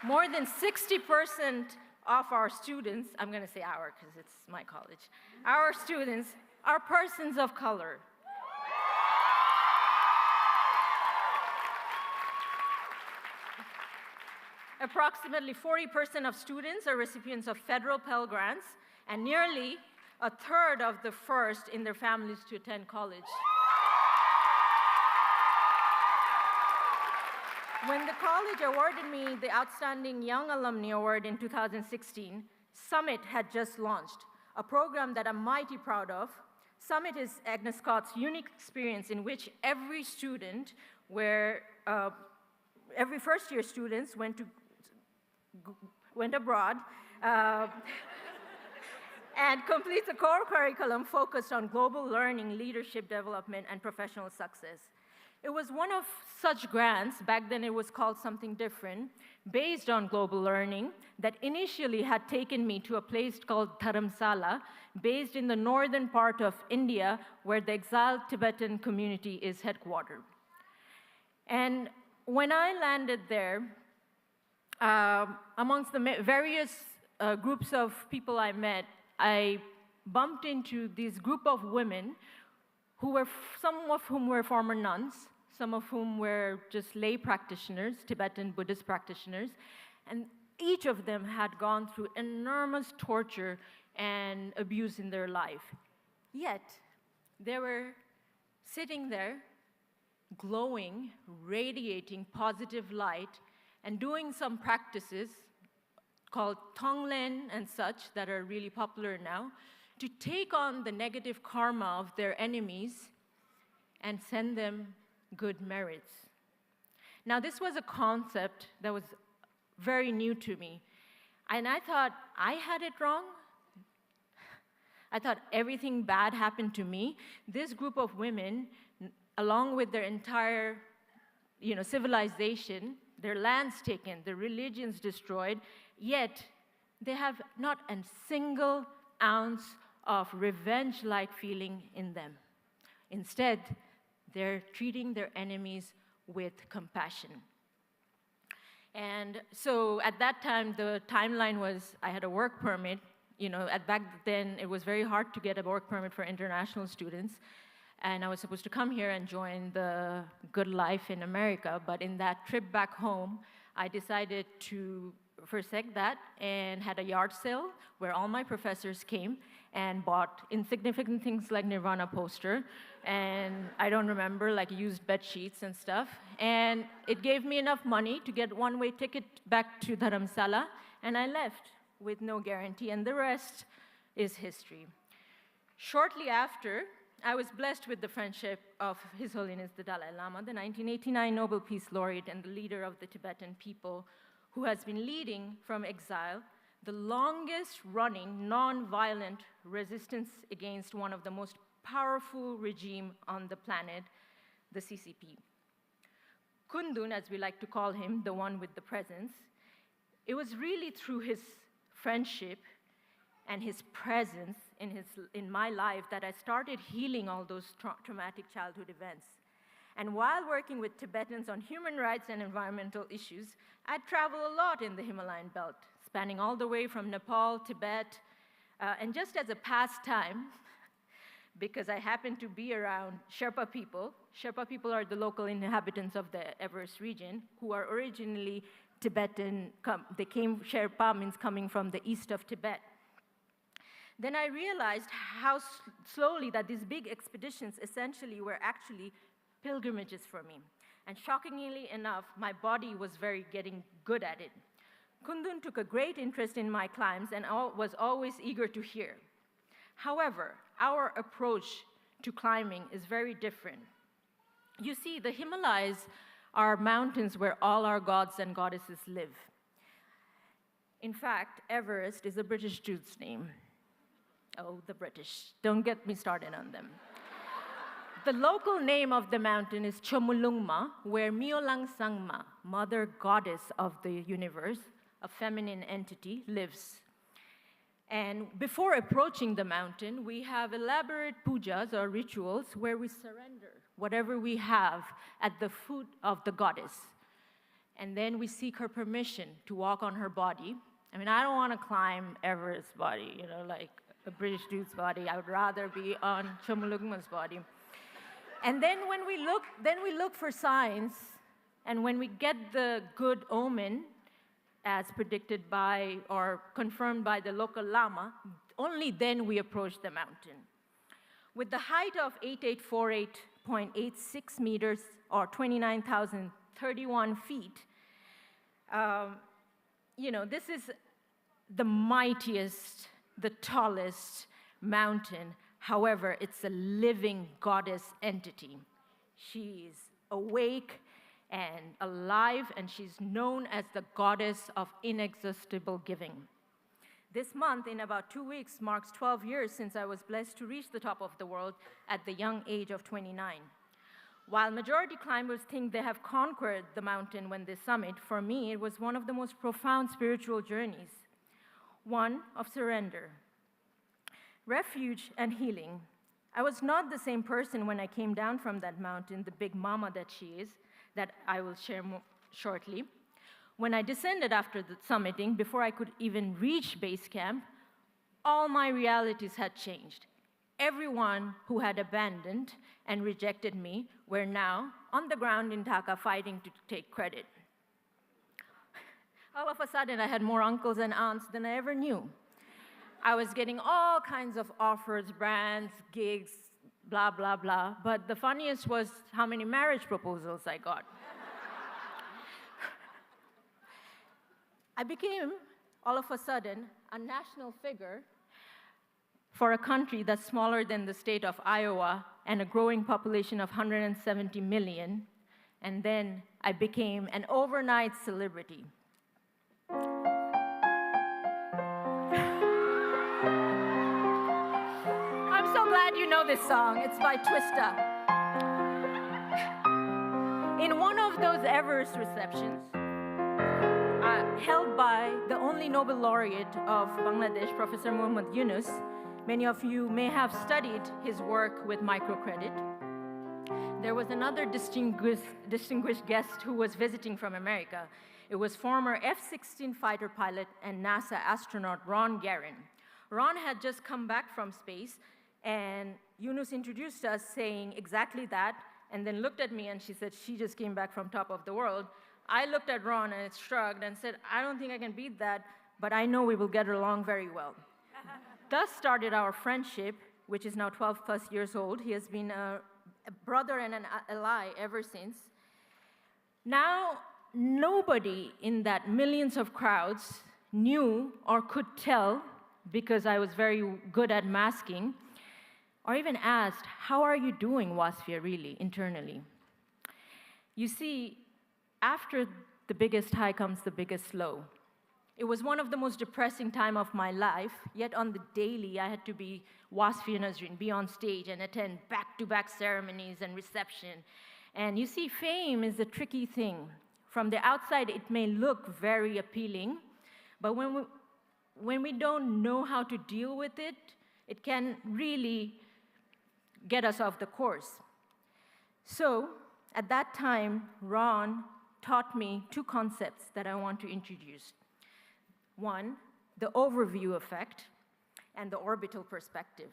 More than 60% of our students, I'm gonna say our because it's my college, our students are persons of color. Approximately 40% of students are recipients of federal Pell Grants, and nearly a third of the first in their families to attend college. When the college awarded me the Outstanding Young Alumni Award in 2016, Summit had just launched, a program that I'm mighty proud of. Summit is Agnes Scott's unique experience in which every student, every first-year students went abroad and completes a core curriculum focused on global learning, leadership development, and professional success. It was one of such grants, back then it was called something different, based on global learning, that initially had taken me to a place called Dharamsala, based in the northern part of India, where the exiled Tibetan community is headquartered. And when I landed there, amongst the various groups of people I met, I bumped into this group of women who were, some of whom were former nuns, some of whom were just lay practitioners, Tibetan Buddhist practitioners, and each of them had gone through enormous torture and abuse in their life. Yet, they were sitting there, glowing, radiating positive light, and doing some practices called Tonglen and such that are really popular now, to take on the negative karma of their enemies and send them good merits. Now, this was a concept that was very new to me, and I thought I had it wrong. I thought everything bad happened to me. This group of women, along with their entire, civilization, their lands taken, their religions destroyed, yet they have not a single ounce of revenge-like feeling in them. Instead, they're treating their enemies with compassion. And so at that time, the timeline was I had a work permit. Back then, it was very hard to get a work permit for international students. And I was supposed to come here and join the good life in America. But in that trip back home, I decided to forsake that and had a yard sale where all my professors came and bought insignificant things like Nirvana poster, and I don't remember, like used bed sheets and stuff. And it gave me enough money to get one-way ticket back to Dharamsala, and I left with no guarantee, and the rest is history. Shortly after, I was blessed with the friendship of His Holiness the Dalai Lama, the 1989 Nobel Peace Laureate and the leader of the Tibetan people, who has been leading from exile the longest-running, non-violent resistance against one of the most powerful regime on the planet, the CCP. Kundun, as we like to call him, the one with the presence, it was really through his friendship and his presence in my life that I started healing all those traumatic childhood events. And while working with Tibetans on human rights and environmental issues, I'd travel a lot in the Himalayan belt, spanning all the way from Nepal, Tibet, and just as a pastime, because I happened to be around Sherpa people. Sherpa people are the local inhabitants of the Everest region, who are originally Tibetan. Sherpa means coming from the east of Tibet. Then I realized how slowly that these big expeditions essentially were actually pilgrimages for me. And shockingly enough, my body was getting good at it. Kundun took a great interest in my climbs and was always eager to hear. However, our approach to climbing is very different. You see, the Himalayas are mountains where all our gods and goddesses live. In fact, Everest is a British dude's name. Oh, the British. Don't get me started on them. The local name of the mountain is Chomolungma, where Myolang Sangma, mother goddess of the universe, a feminine entity, lives. And before approaching the mountain, we have elaborate pujas or rituals where we surrender whatever we have at the foot of the goddess. And then we seek her permission to walk on her body. I mean, I don't want to climb Everest's body, like a British dude's body. I would rather be on Chomolungma's body. And then when we look for signs, and when we get the good omen, as predicted by or confirmed by the local Lama, only then we approach the mountain. With the height of 8848.86 meters or 29,031 feet, this is the mightiest, the tallest mountain. However, it's a living goddess entity. She is awake and alive, and she's known as the goddess of inexhaustible giving. This month, in about 2 weeks, marks 12 years since I was blessed to reach the top of the world at the young age of 29. While majority climbers think they have conquered the mountain when they summit, for me, it was one of the most profound spiritual journeys, one of surrender, refuge, and healing. I was not the same person when I came down from that mountain, the big mama that she is, that I will share shortly. When I descended after the summiting, before I could even reach base camp, all my realities had changed. Everyone who had abandoned and rejected me were now on the ground in Dhaka fighting to take credit. All of a sudden, I had more uncles and aunts than I ever knew. I was getting all kinds of offers, brands, gigs, blah, blah, blah. But the funniest was how many marriage proposals I got. I became, all of a sudden, a national figure for a country that's smaller than the state of Iowa and a growing population of 170 million. And then I became an overnight celebrity. I'm so glad you know this song. It's by Twista. In one of those Everest receptions, held by the only Nobel laureate of Bangladesh, Professor Muhammad Yunus, many of you may have studied his work with microcredit. There was another distinguished guest who was visiting from America. It was former F-16 fighter pilot and NASA astronaut Ron Garan. Ron had just come back from space, and Yunus introduced us saying exactly that, and then looked at me and she said, she just came back from top of the world. I looked at Ron and shrugged and said, I don't think I can beat that, but I know we will get along very well. Thus started our friendship, which is now 12 plus years old. He has been a brother and an ally ever since. Now, nobody in that millions of crowds knew or could tell, because I was very good at masking, or even asked, how are you doing, Wasfia, really, internally? You see, after the biggest high comes the biggest low. It was one of the most depressing times of my life, yet on the daily, I had to be Wasfia Nazreen, be on stage and attend back-to-back ceremonies and reception. And you see, fame is a tricky thing. From the outside, it may look very appealing, but when we don't know how to deal with it, it can really get us off the course. So, at that time, Ron taught me two concepts that I want to introduce. One, the overview effect, and the orbital perspective.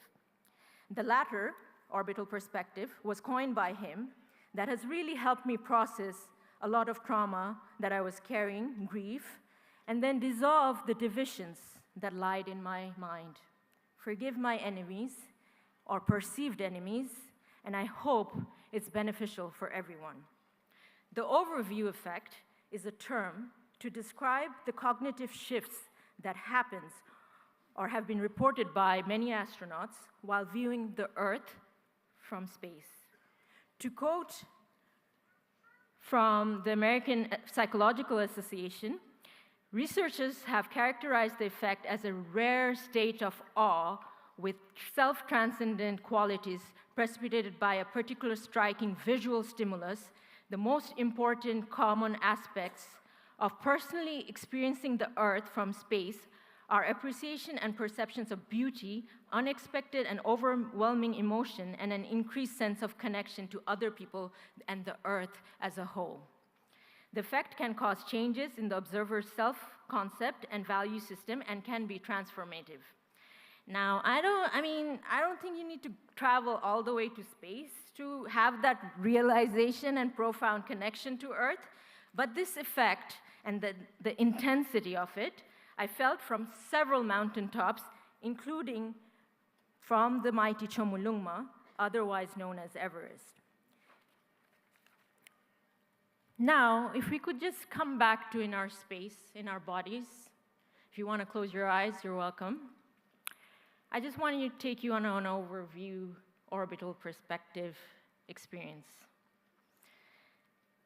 The latter, orbital perspective, was coined by him. That has really helped me process a lot of trauma that I was carrying, grief, and then dissolve the divisions that lied in my mind. Forgive my enemies, or perceived enemies, and I hope it's beneficial for everyone. The overview effect is a term to describe the cognitive shifts that happens or have been reported by many astronauts while viewing the Earth from space. To quote from the American Psychological Association, researchers have characterized the effect as a rare state of awe with self-transcendent qualities precipitated by a particular striking visual stimulus. The most important common aspects of personally experiencing the Earth from space are appreciation and perceptions of beauty, unexpected and overwhelming emotion, and an increased sense of connection to other people and the Earth as a whole. The effect can cause changes in the observer's self-concept and value system and can be transformative. Now, I don't think you need to travel all the way to space to have that realization and profound connection to Earth, but this effect and the intensity of it, I felt from several mountaintops, including from the mighty Chomolungma, otherwise known as Everest. Now, if we could just come back to in our space, in our bodies. If you want to close your eyes, you're welcome. I just wanted to take you on an overview, orbital perspective experience.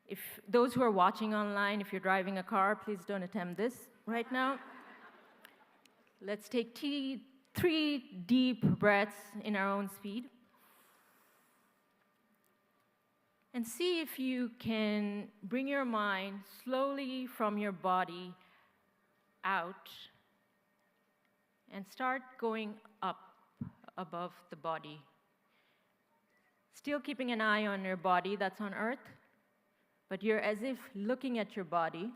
If those who are watching online, if you're driving a car, please don't attempt this right now. Let's take 3 deep breaths in our own speed. And see if you can bring your mind slowly from your body out and start going up above the body. Still keeping an eye on your body that's on earth, but you're as if looking at your body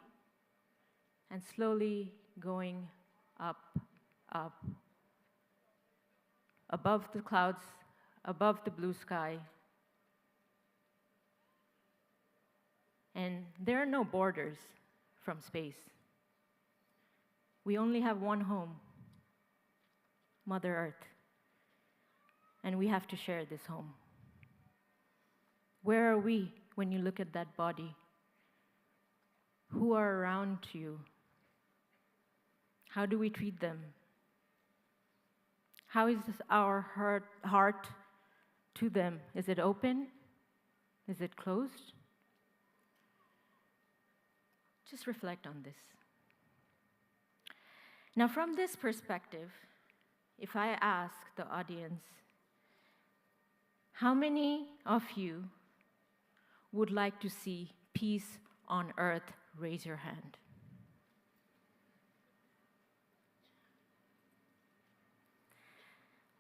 and slowly going up, up, above the clouds, above the blue sky. And there are no borders from space. We only have one home, Mother Earth. And we have to share this home. Where are we when you look at that body? Who are around you? How do we treat them? How is our heart to them? Is it open? Is it closed? Just reflect on this. Now, from this perspective, if I ask the audience, how many of you would like to see peace on earth? Raise your hand.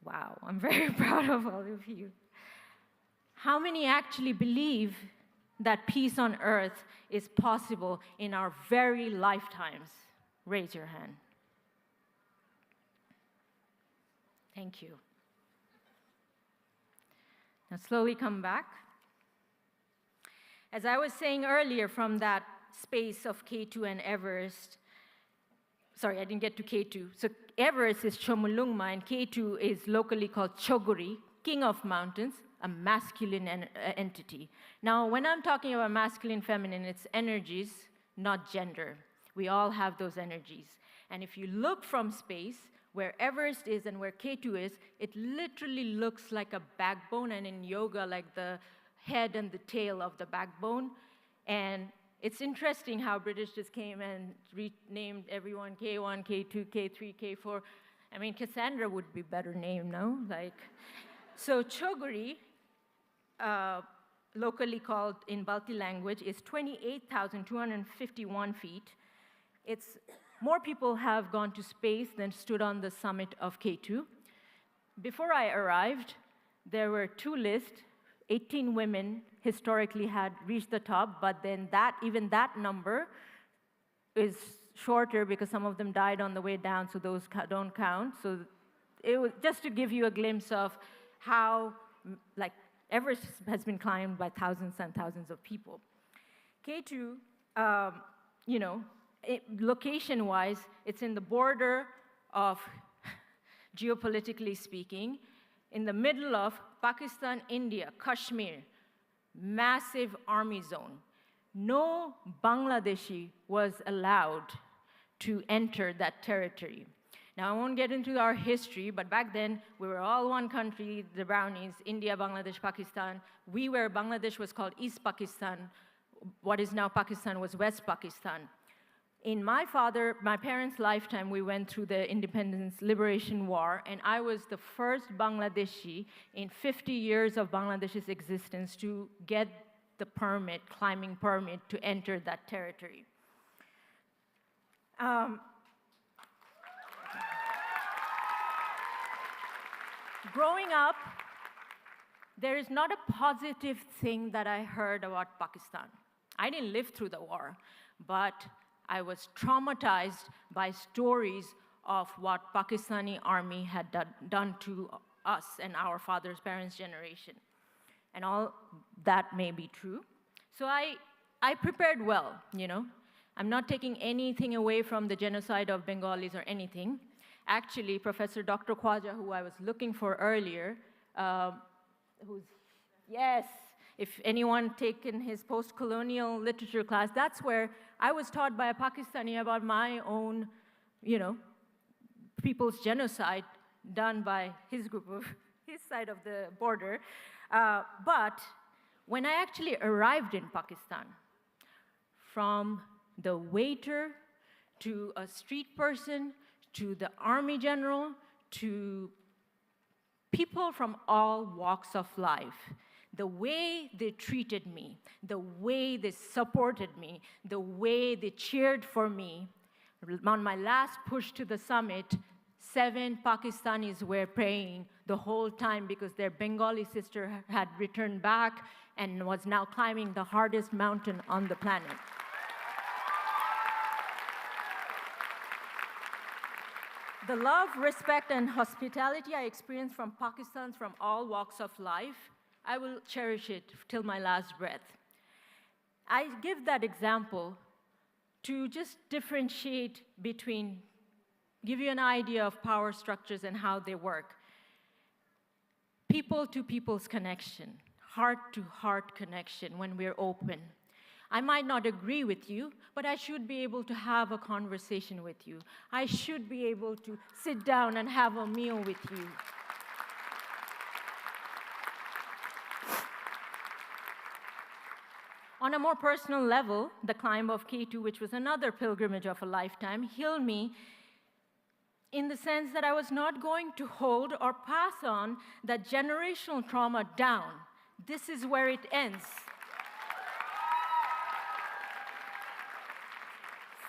Wow, I'm very proud of all of you. How many actually believe that peace on earth is possible in our very lifetimes? Raise your hand. Thank you. Now slowly come back. As I was saying earlier, from that space of K2 and Everest, sorry, I didn't get to K2. So Everest is Chomolungma, and K2 is locally called Choguri, king of mountains, a masculine entity. Now, when I'm talking about masculine, feminine, it's energies, not gender. We all have those energies. And if you look from space, where Everest is and where K2 is, it literally looks like a backbone, and in yoga, like the head and the tail of the backbone. And it's interesting how British just came and renamed everyone K1, K2, K3, K4. I mean, Cassandra would be better named, no? So Choguri, locally called in Balti language, is 28,251 feet. More people have gone to space than stood on the summit of K2. Before I arrived, there were two lists. 18 women historically had reached the top, but then even that number is shorter because some of them died on the way down, so those don't count. So it was just to give you a glimpse of how, Everest has been climbed by thousands and thousands of people. K2, location-wise, it's in the border of, geopolitically speaking, in the middle of Pakistan, India, Kashmir, massive army zone. No Bangladeshi was allowed to enter that territory. Now, I won't get into our history, but back then, we were all one country, the Brownies, India, Bangladesh, Pakistan. Bangladesh was called East Pakistan. What is now Pakistan was West Pakistan. In my parents' lifetime, we went through the Independence Liberation War, and I was the first Bangladeshi in 50 years of Bangladesh's existence to get the climbing permit, to enter that territory. Growing up, there is not a positive thing that I heard about Pakistan. I didn't live through the war, but I was traumatized by stories of what Pakistani army had done to us and our parents' generation. And all that may be true. So I prepared well, I'm not taking anything away from the genocide of Bengalis or anything. Actually, Professor Dr. Khwaja, who I was looking for earlier, if anyone taken his post-colonial literature class, that's where I was taught by a Pakistani about my own, people's genocide done by his group of his side of the border. But when I actually arrived in Pakistan, from the waiter to a street person to the army general to people from all walks of life, The way they treated me, the way they supported me, the way they cheered for me. On my last push to the summit, 7 Pakistanis were praying the whole time because their Bengali sister had returned back and was now climbing the hardest mountain on the planet. The love, respect, and hospitality I experienced from Pakistans from all walks of life, I will cherish it till my last breath. I give that example to just differentiate between, give you an idea of power structures and how they work. People to people's connection, heart to heart connection when we're open. I might not agree with you, but I should be able to have a conversation with you. I should be able to sit down and have a meal with you. On a more personal level, the climb of K2, which was another pilgrimage of a lifetime, healed me in the sense that I was not going to hold or pass on that generational trauma down. This is where it ends.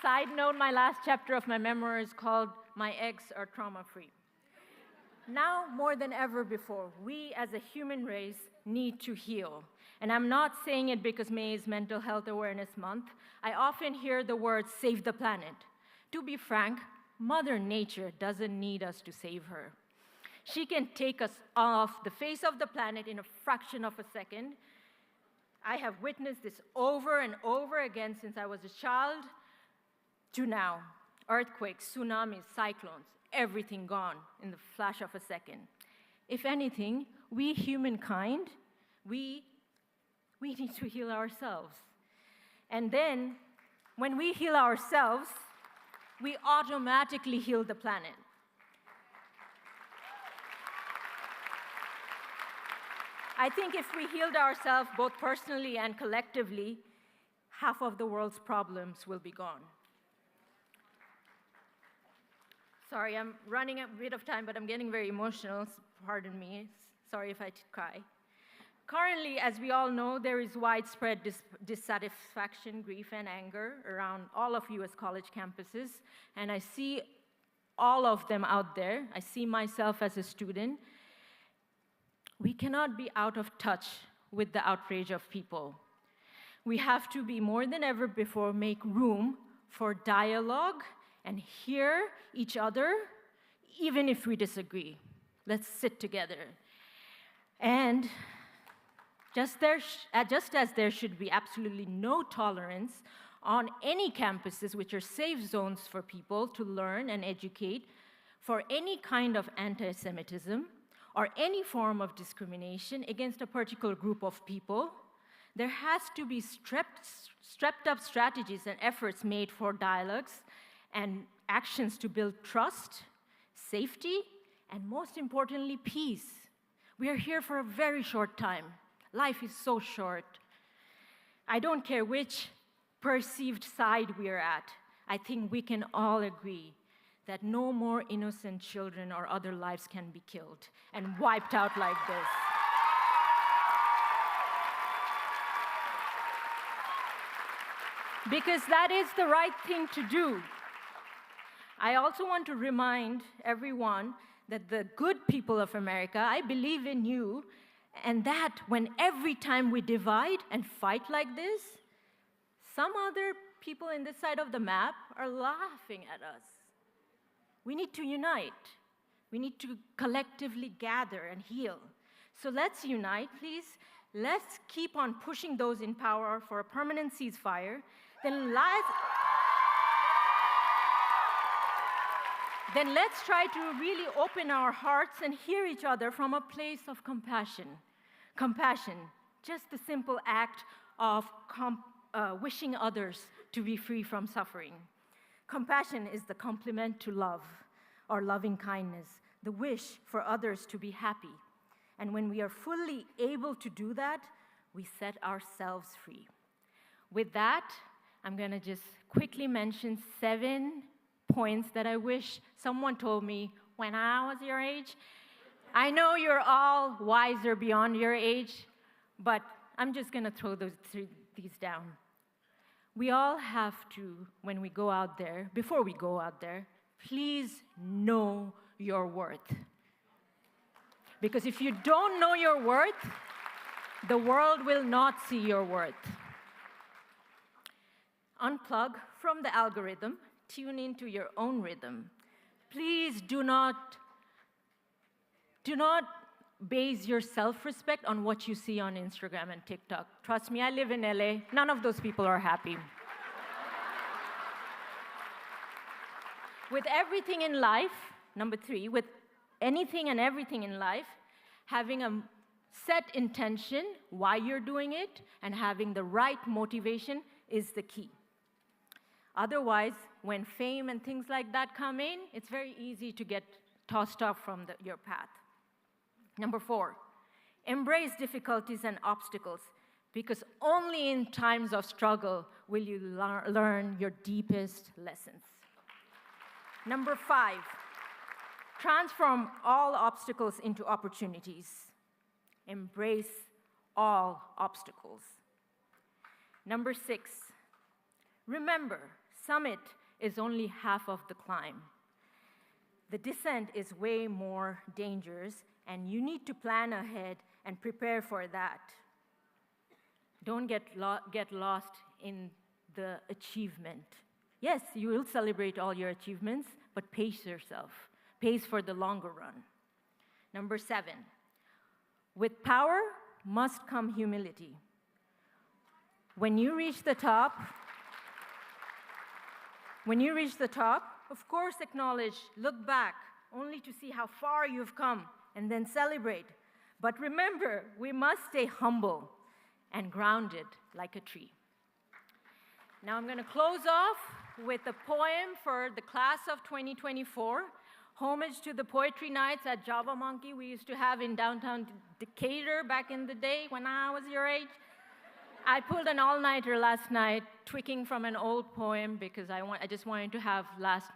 Side note, my last chapter of my memoir is called My Eggs Are Trauma-Free. Now, more than ever before, we as a human race need to heal. And I'm not saying it because May is Mental Health Awareness Month. I often hear the words, save the planet. To be frank, Mother Nature doesn't need us to save her. She can take us off the face of the planet in a fraction of a second. I have witnessed this over and over again since I was a child to now. Earthquakes, tsunamis, cyclones, everything gone in the flash of a second. If anything, we humankind, we need to heal ourselves. And then, when we heal ourselves, we automatically heal the planet. I think if we healed ourselves both personally and collectively, half of the world's problems will be gone. Sorry, I'm running a bit of time, but I'm getting very emotional. Pardon me. Sorry if I cry. Currently, as we all know, there is widespread dissatisfaction, grief, and anger around all of U.S. college campuses, and I see all of them out there. I see myself as a student. We cannot be out of touch with the outrage of people. We have to be, more than ever before, make room for dialogue and hear each other, even if we disagree. Let's sit together. And just as there should be absolutely no tolerance on any campuses which are safe zones for people to learn and educate for any kind of anti-Semitism or any form of discrimination against a particular group of people, there has to be strapped up strategies and efforts made for dialogues and actions to build trust, safety, and most importantly, peace. We are here for a very short time. Life is so short. I don't care which perceived side we are at. I think we can all agree that no more innocent children or other lives can be killed and wiped out like this. Because that is the right thing to do. I also want to remind everyone that the good people of America, I believe in you, and that when every time we divide and fight like this, some other people in this side of the map are laughing at us. We need to unite. We need to collectively gather and heal. So let's unite, please. Let's keep on pushing those in power for a permanent ceasefire. Then let's try to really open our hearts and hear each other from a place of compassion. Compassion, just the simple act of wishing others to be free from suffering. Compassion is the complement to love or loving kindness, the wish for others to be happy. And when we are fully able to do that, we set ourselves free. With that, I'm going to just quickly mention 7 points that I wish someone told me when I was your age. I know you're all wiser beyond your age, but I'm just going to throw these down. We all have to, when we go out there, before we go out there, please know your worth. Because if you don't know your worth, the world will not see your worth. Unplug from the algorithm, tune into your own rhythm. Please do not base your self-respect on what you see on Instagram and TikTok. Trust me, I live in LA. None of those people are happy. With everything in life, number 3, with anything and everything in life, having a set intention why you're doing it and having the right motivation is the key. Otherwise, when fame and things like that come in, it's very easy to get tossed off from your path. Number 4, embrace difficulties and obstacles, because only in times of struggle will you learn your deepest lessons. Number 5, transform all obstacles into opportunities. Embrace all obstacles. Number 6, remember, summit is only half of the climb. The descent is way more dangerous, and you need to plan ahead and prepare for that. Don't get lost in the achievement. Yes, you will celebrate all your achievements, but pace yourself. Pace for the longer run. Number 7, with power must come humility. When you reach the top, of course acknowledge, look back, only to see how far you've come, and then celebrate. But remember, we must stay humble and grounded like a tree. Now I'm going to close off with a poem for the class of 2024, homage to the poetry nights at Java Monkey we used to have in downtown Decatur back in the day when I was your age. I pulled an all-nighter last night, tweaking from an old poem because I just wanted to have last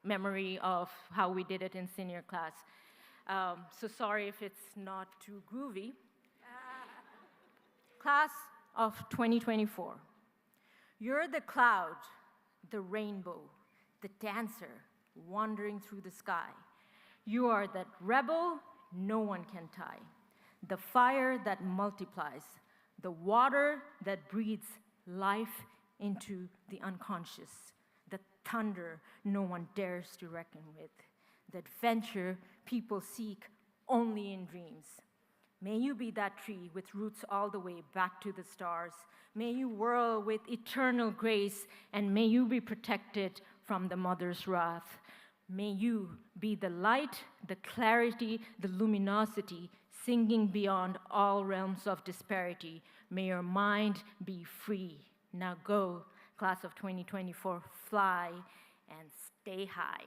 memory of how we did it in senior class. So sorry if it's not too groovy. Class of 2024. You're the cloud, the rainbow, the dancer wandering through the sky. You are that rebel no one can tie, the fire that multiplies, the water that breathes life into the unconscious, the thunder no one dares to reckon with, the adventure people seek only in dreams. May you be that tree with roots all the way back to the stars. May you whirl with eternal grace, and may you be protected from the mother's wrath. May you be the light, the clarity, the luminosity, singing beyond all realms of disparity. May your mind be free. Now go, class of 2024, fly and stay high.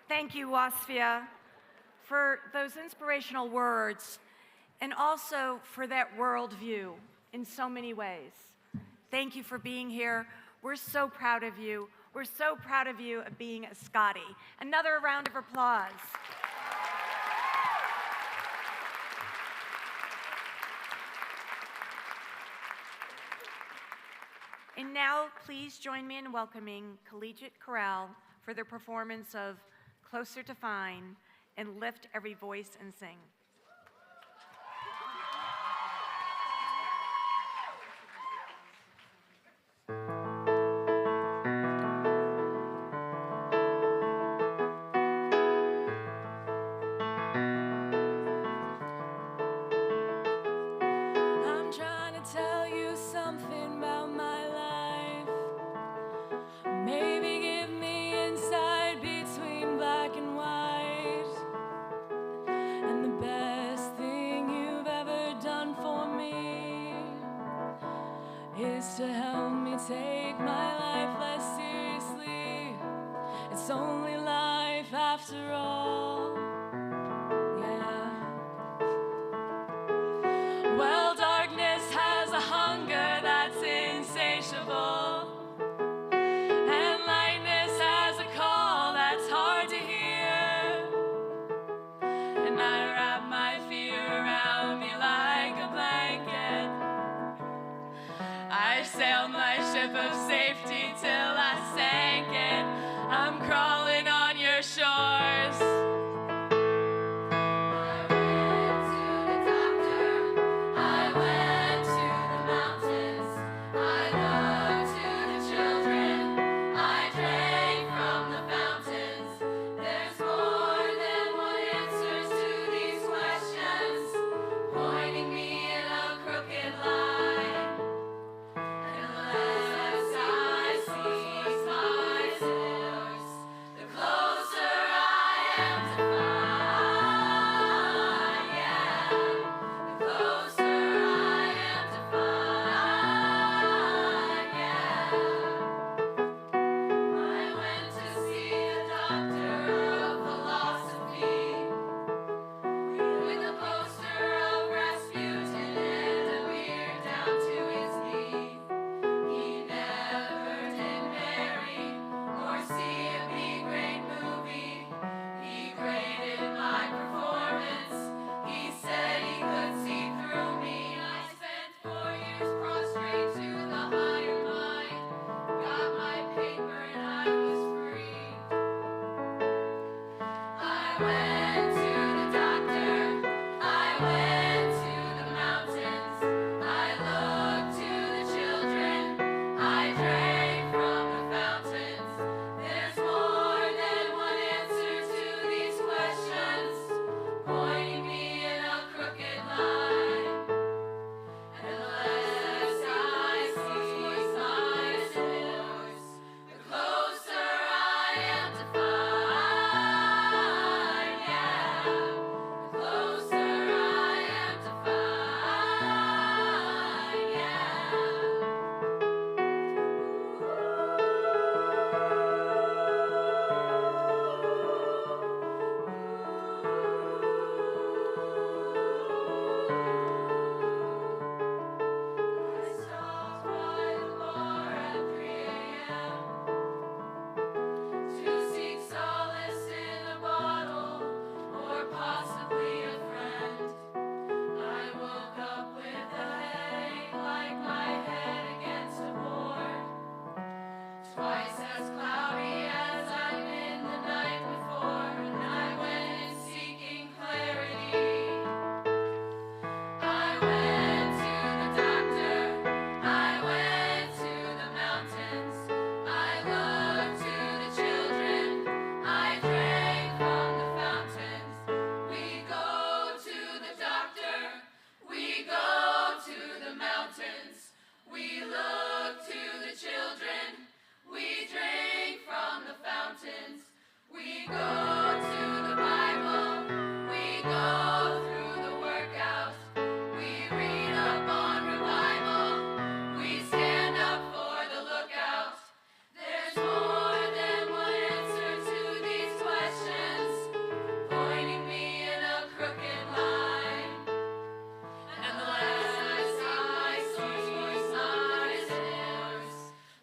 Thank you, Wasfia, for those inspirational words and also for that worldview in so many ways. Thank you for being here. We're so proud of you. We're so proud of you of being a Scotty. Another round of applause. And now, please join me in welcoming Collegiate Chorale for their performance of Closer to Fine and Lift Every Voice and Sing. The best is to help me take my life less seriously. It's only life after all. Yeah. Well, darkness has a hunger that's insatiable, and lightness has a call that's hard to hear. And I wrap my fear around me like a blanket. I sailed my ship of safety till I sank it. I'm crawling on your shores.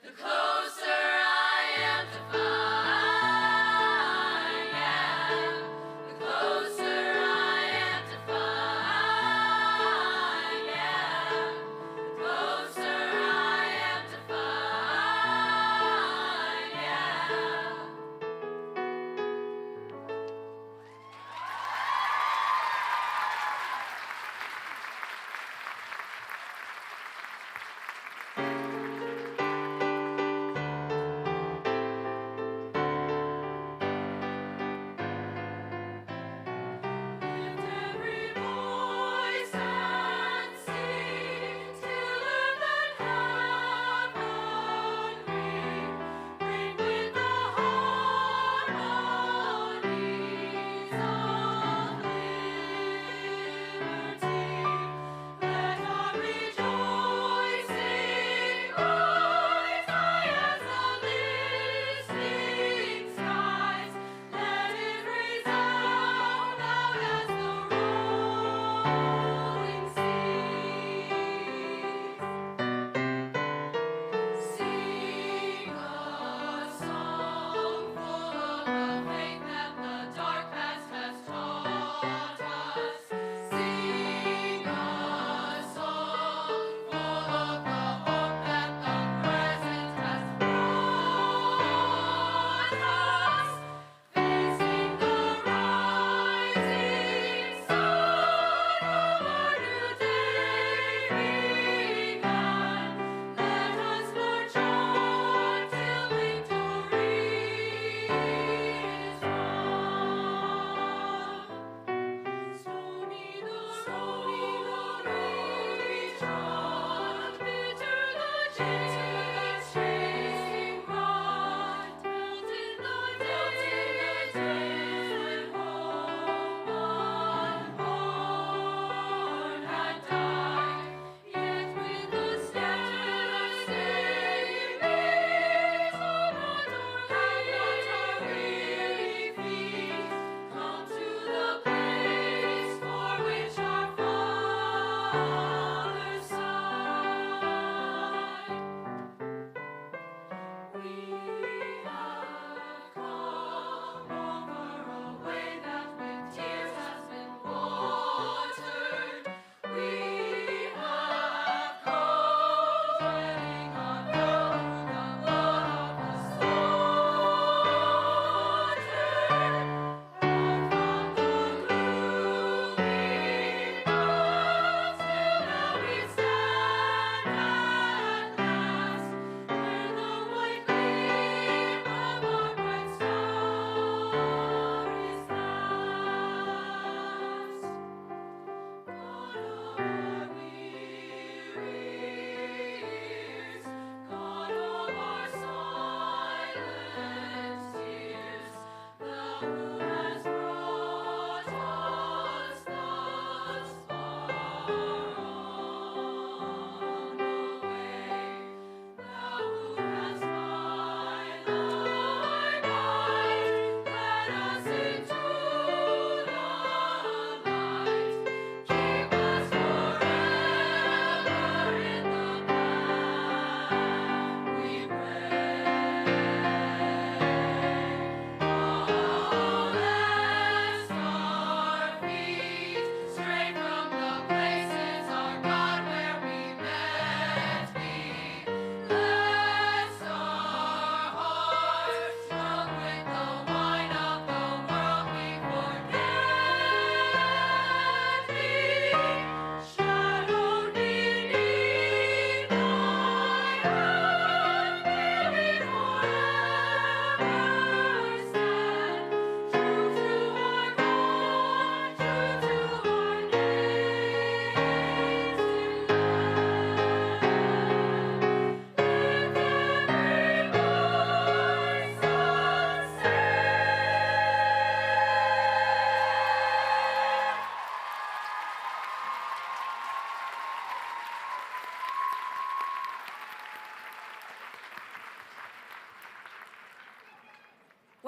The closer I am to find.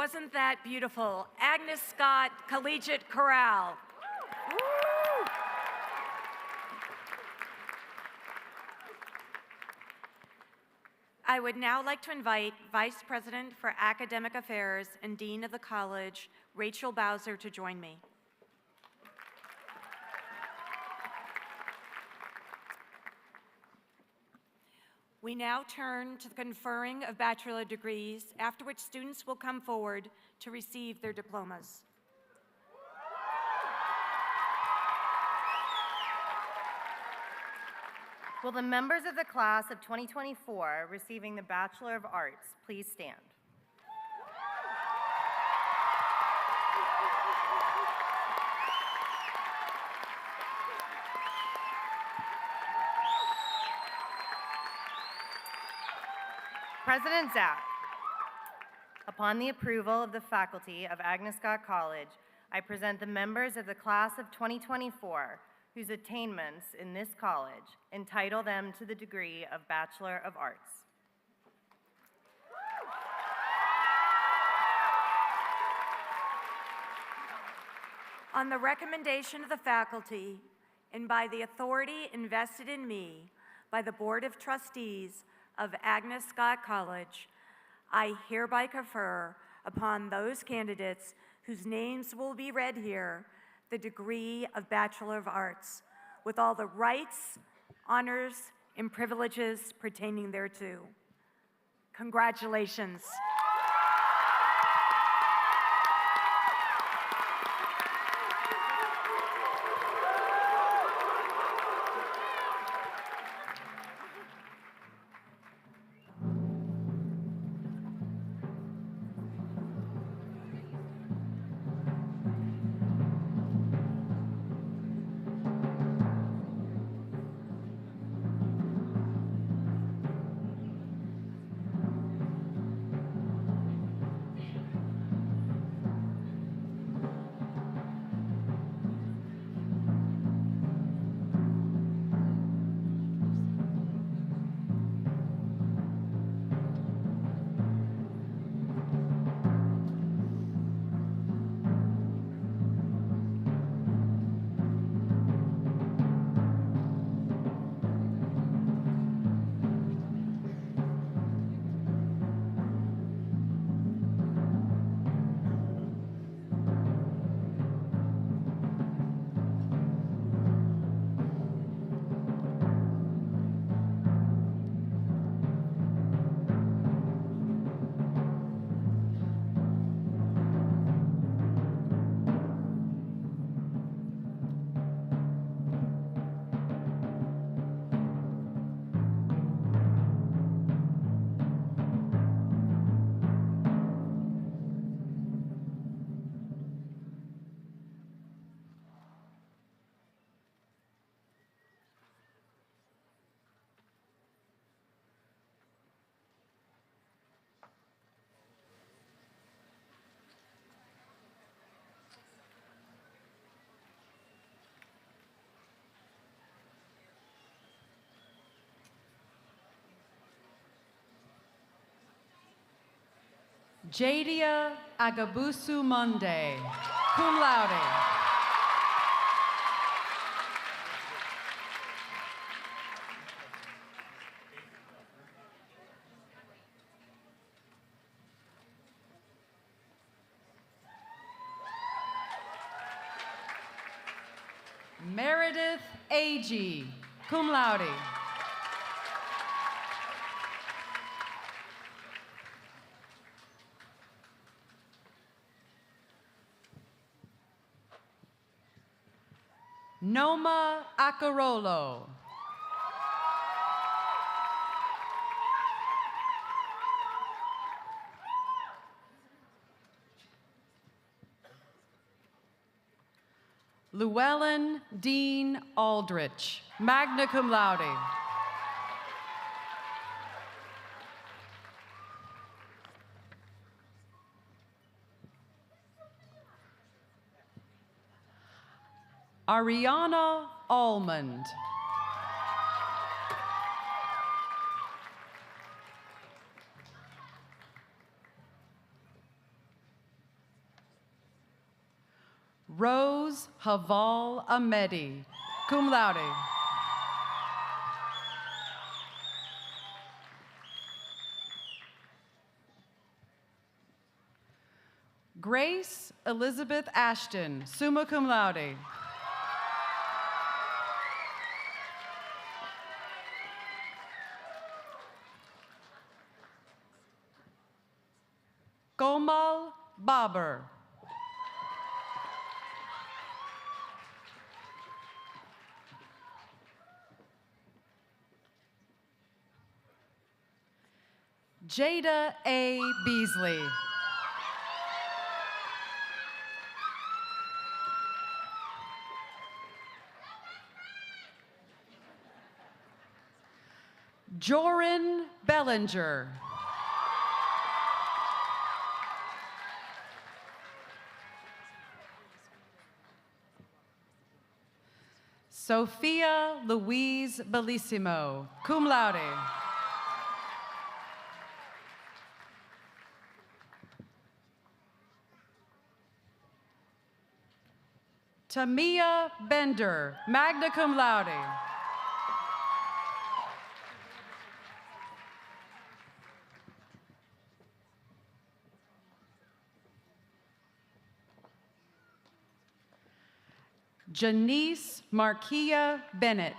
Wasn't that beautiful? Agnes Scott Collegiate Chorale. Woo! I would now like to invite Vice President for Academic Affairs and Dean of the College, Rachel Bowser, to join me. We now turn to the conferring of bachelor degrees, after which students will come forward to receive their diplomas. Will the members of the class of 2024 receiving the Bachelor of Arts please stand? President Zach, upon the approval of the faculty of Agnes Scott College, I present the members of the class of 2024 whose attainments in this college entitle them to the degree of Bachelor of Arts. On the recommendation of the faculty and by the authority invested in me by the Board of Trustees of Agnes Scott College, I hereby confer upon those candidates whose names will be read here the degree of Bachelor of Arts, with all the rights, honors, and privileges pertaining thereto. Congratulations. Jadia Agabusu Monday, cum laude. Meredith Agee, cum laude. Noma Acarolo. Llewellyn Dean Aldrich, magna cum laude. Ariana Almond. Haval Ahmedi, cum laude. Grace Elizabeth Ashton, summa cum laude. Komal Babar. Jada A. Beasley. Joran Bellinger. Sophia Louise Bellissimo, cum laude. Tamia Bender, magna cum laude. Janice Marquia Bennett.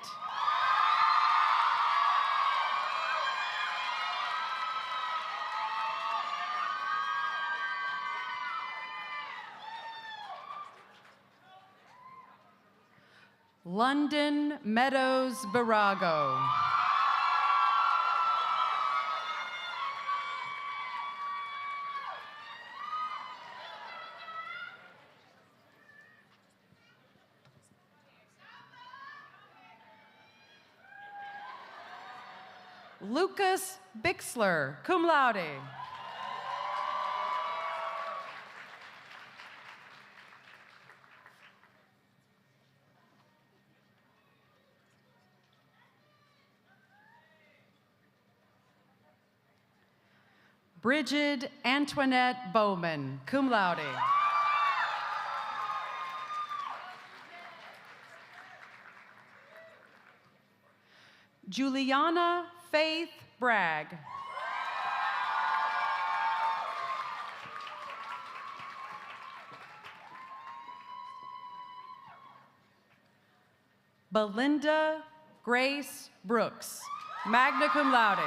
London Meadows Barago. Lucas Bixler, cum laude. Bridget Antoinette Bowman, cum laude. Juliana Faith Bragg. Belinda Grace Brooks, magna cum laude.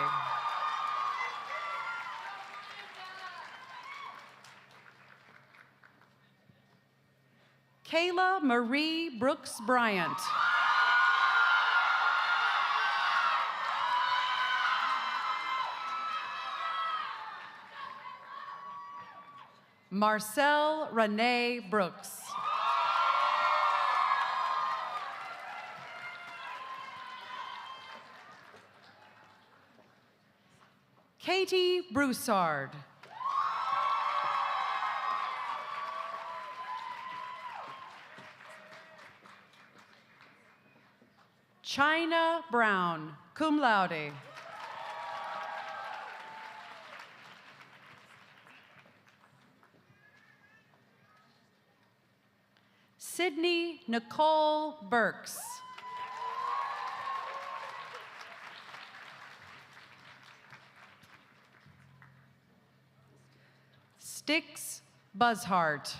Kayla Marie Brooks Bryant. Marcel Renee Brooks. Katie Broussard. China Brown, cum laude. Sydney Nicole Burks. Stix Buzzhart.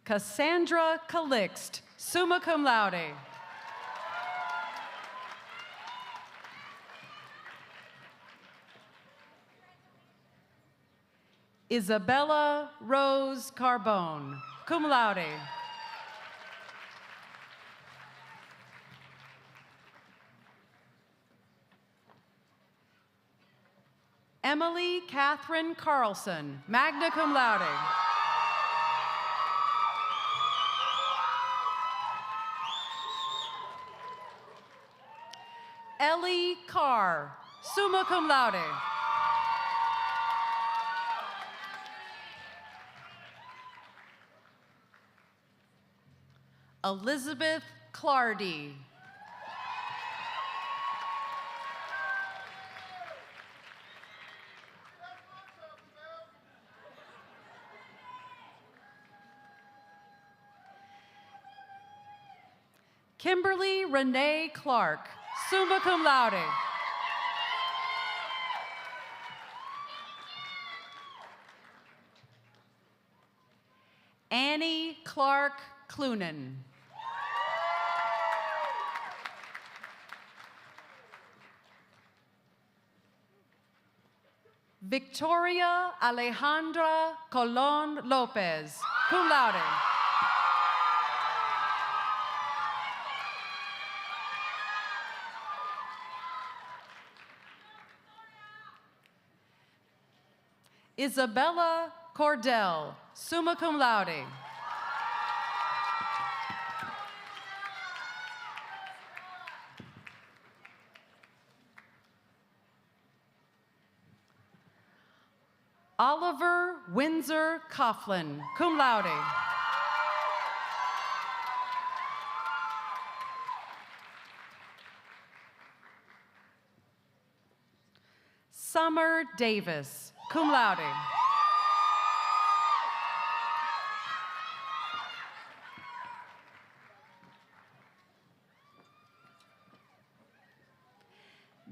Cassandra Calixt, summa cum laude. Isabella Rose Carbone, cum laude. Emily Catherine Carlson, magna cum laude. Ellie Carr, summa cum laude. Elizabeth Clardy. Kimberly Renee Clark, summa cum laude. Annie Clark Clunan. Victoria Alejandra Colon Lopez, cum laude. Isabella Cordell, summa cum laude. Oliver Windsor Coughlin, cum laude. Summer Davis, cum laude.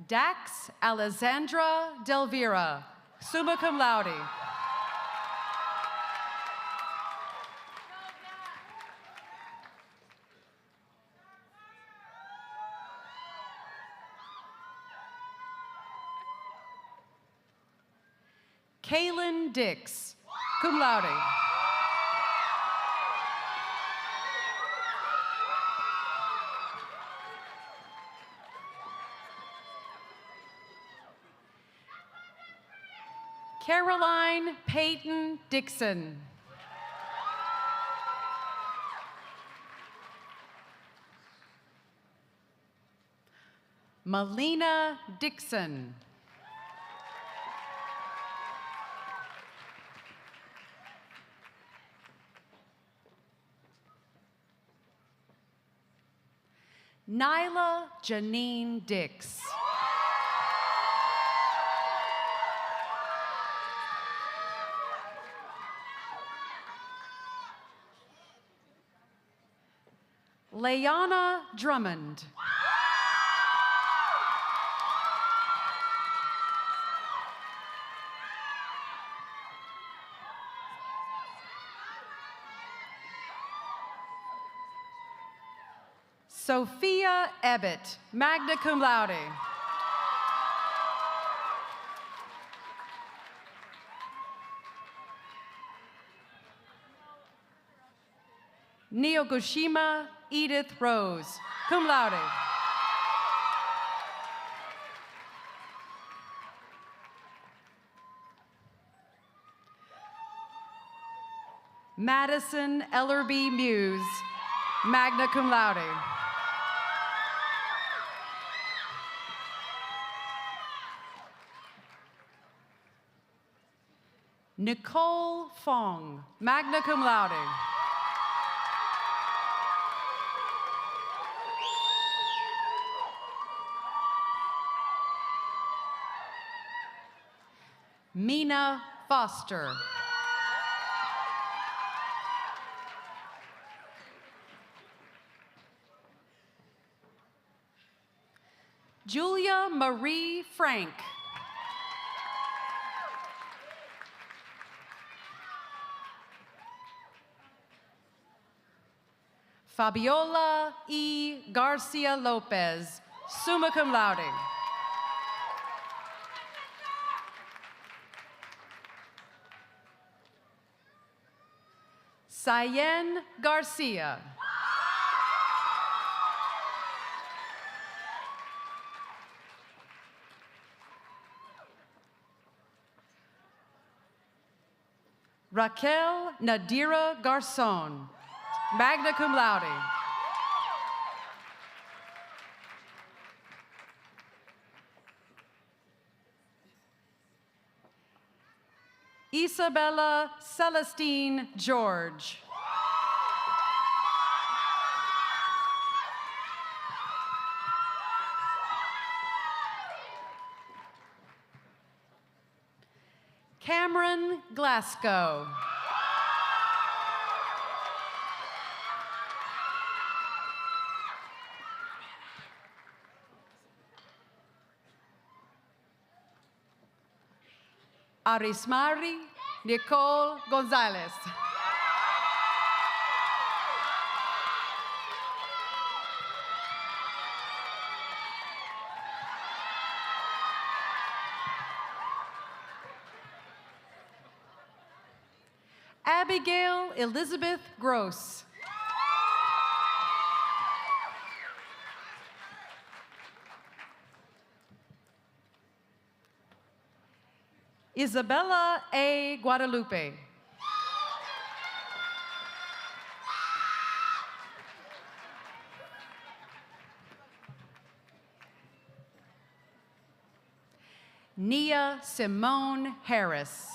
Dax Alessandra Delvira, summa cum laude. Kaylin Dix, cum laude. Caroline Peyton Dixon. Melina Dixon. Nyla Janine Dix. Layana Drummond. Sophia Ebbett, magna cum laude. Neogoshima Edith Rose, cum laude. Madison Ellerby Muse, magna cum laude. Nicole Fong, magna cum laude. Mina Foster. Julia Marie Frank. Fabiola E. Garcia Lopez, summa cum laude. Cyan Garcia. Raquel Nadira Garcon, magna cum laude. Isabella Celestine George. Cameron Glasgow. Arismari Nicole Gonzalez. Abigail Elizabeth Gross. Isabella A. Guadalupe. Nia Simone Harris.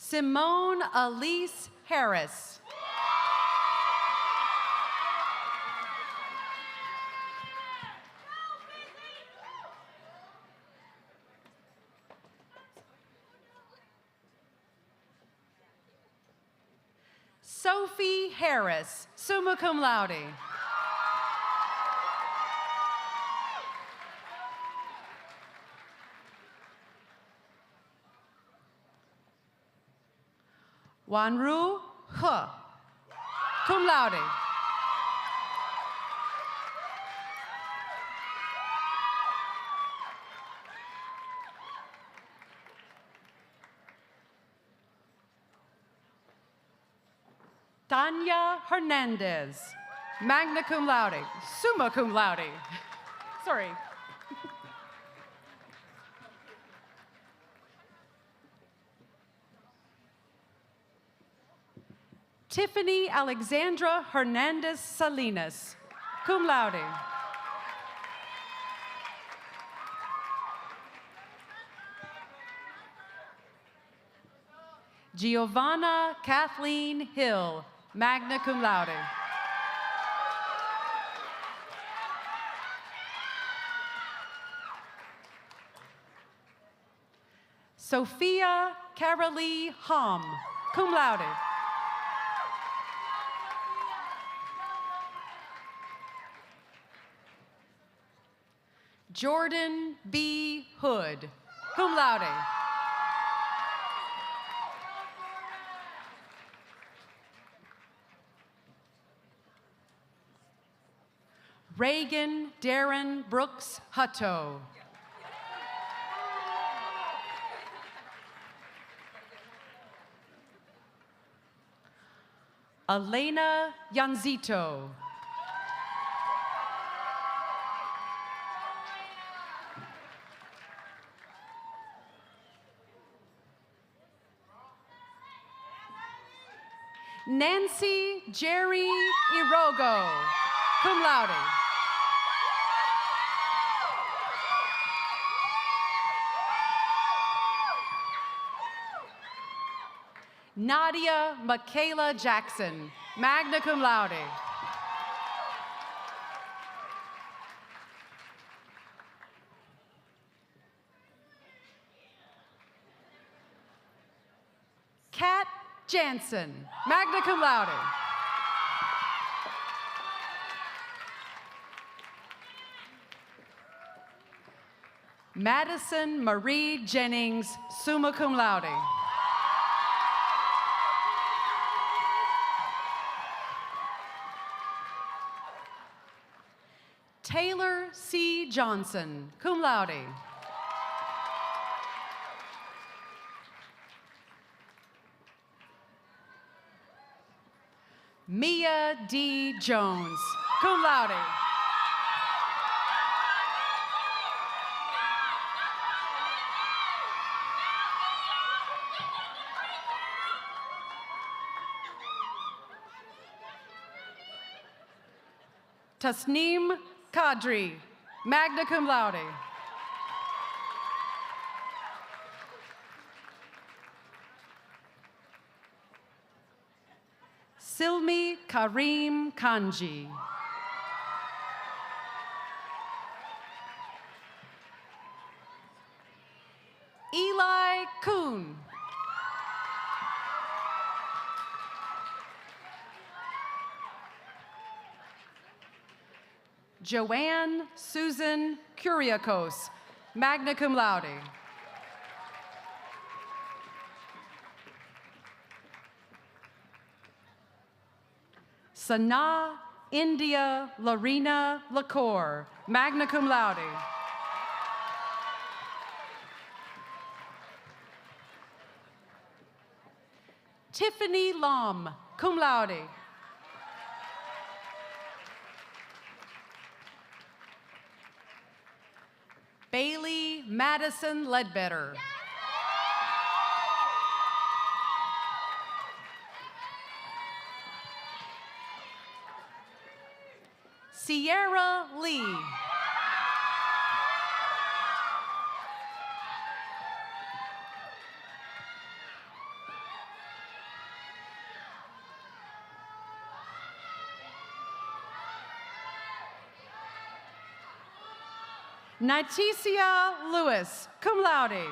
Simone Elise Harris. Sophie Harris, summa cum laude. Wanru He, cum laude. Tanya Hernandez, magna cum laude, summa cum laude. Sorry. Tiffany Alexandra Hernandez Salinas, cum laude. Giovanna Kathleen Hill, magna cum laude. Sophia Carolee Hom, cum laude. Jordan B. Hood, cum laude. Reagan Darren Brooks Hutto. Elena Yanzito. Nancy Jerry Irogo, cum laude. Nadia Michaela Jackson, magna cum laude. Kat Jansen, magna cum laude. Madison Marie Jennings, summa cum laude. Taylor C. Johnson, cum laude. Mia D. Jones, cum laude. Tasneem Kadri, magna cum laude. Silmi Karim Kanji. Eli Kuhn. Joanne Susan Kuriakos, magna cum laude. Sana India Larina Lacour, magna cum laude. Tiffany Lom, cum laude. Bailey Madison Ledbetter. Sierra Lee. Niticia Lewis, cum laude.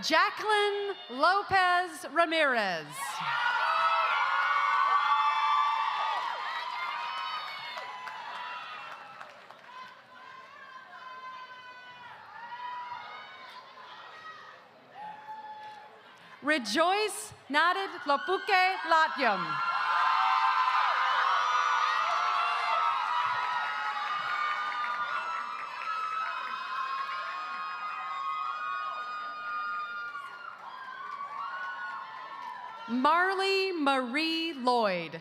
Jacqueline Lopez Ramirez. Rejoice Nadid Lopuke Latyam. Marley Marie Lloyd.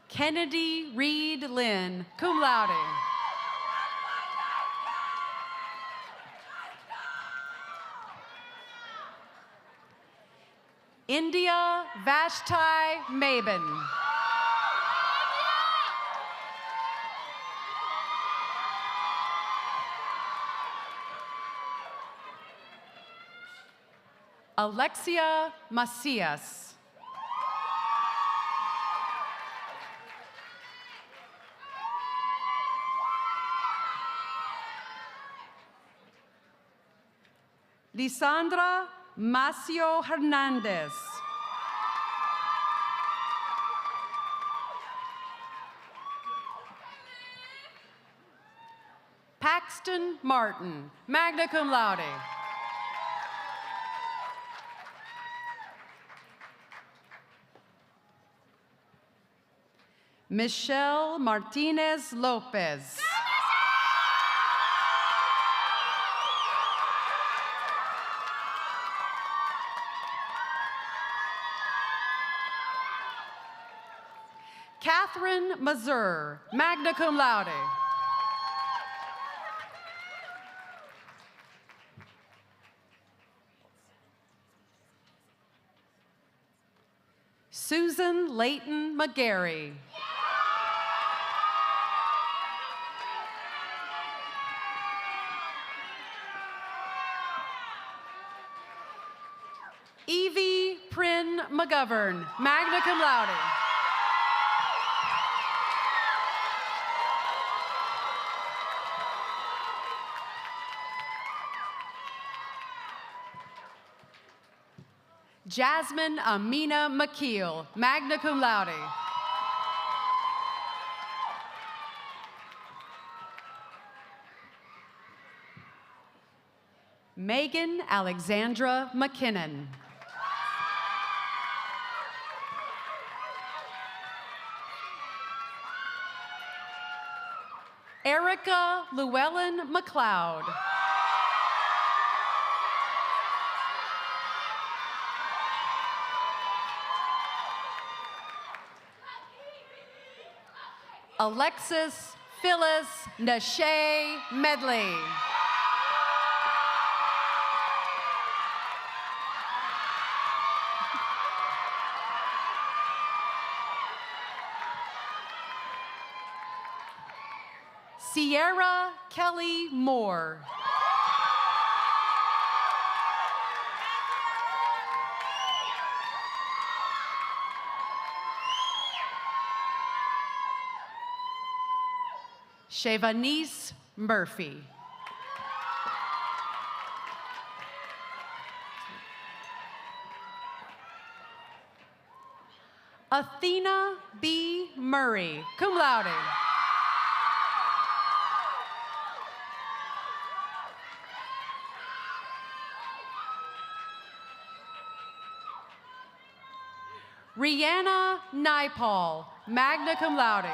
Kennedy Reed Lynn, cum laude. India Vashti Mabin. Alexia Macias. Lisandra Macio Hernandez. Paxton Martin, magna cum laude. Michelle Martinez Lopez. Catherine Mazur, magna cum laude. Susan Layton McGarry. Evie Prin McGovern, magna cum laude. Jasmine Amina McKeel, magna cum laude. Megan Alexandra McKinnon. Erica Llewellyn McLeod. Alexis Phyllis Nashay Medley. Sierra Kelly Moore. Shevanice Murphy. Athena B. Murray, cum laude. Rihanna Naipaul, magna cum laude.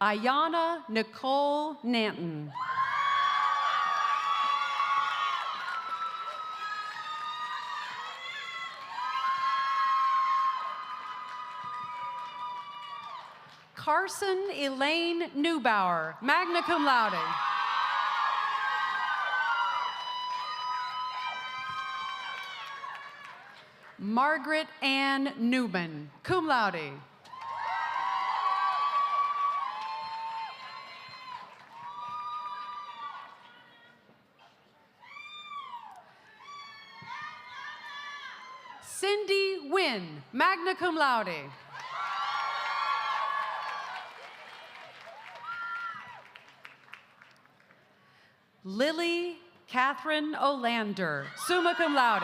Ayana Nicole Nanton. Carson Elaine Neubauer, magna cum laude. Margaret Ann Newman, cum laude. Cindy Wynn, magna cum laude. Lily Catherine Olander, summa cum laude.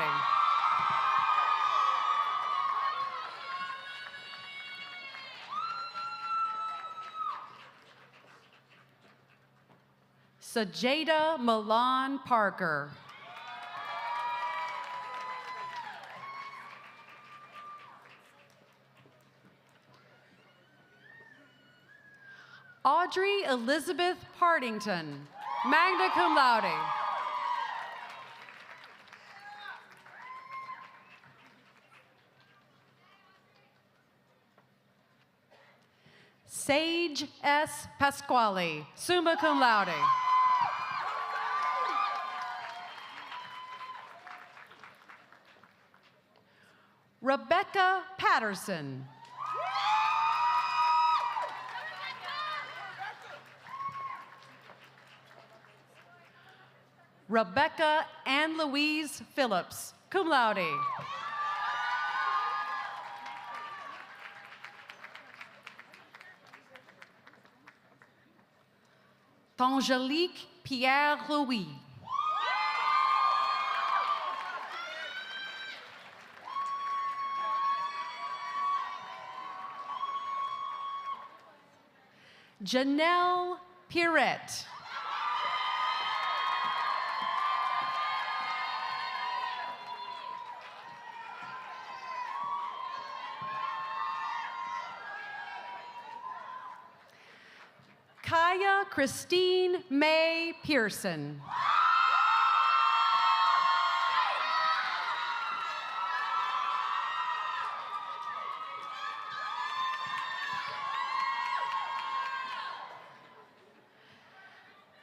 Sajada Milan Parker. Audrey Elizabeth Partington, magna cum laude. Sage S. Pasquale, summa cum laude. Rebecca Patterson. Rebecca Ann Louise Phillips, cum laude. Angelique Pierre Louis. Janelle Pirette. Kaya Christine May Pearson.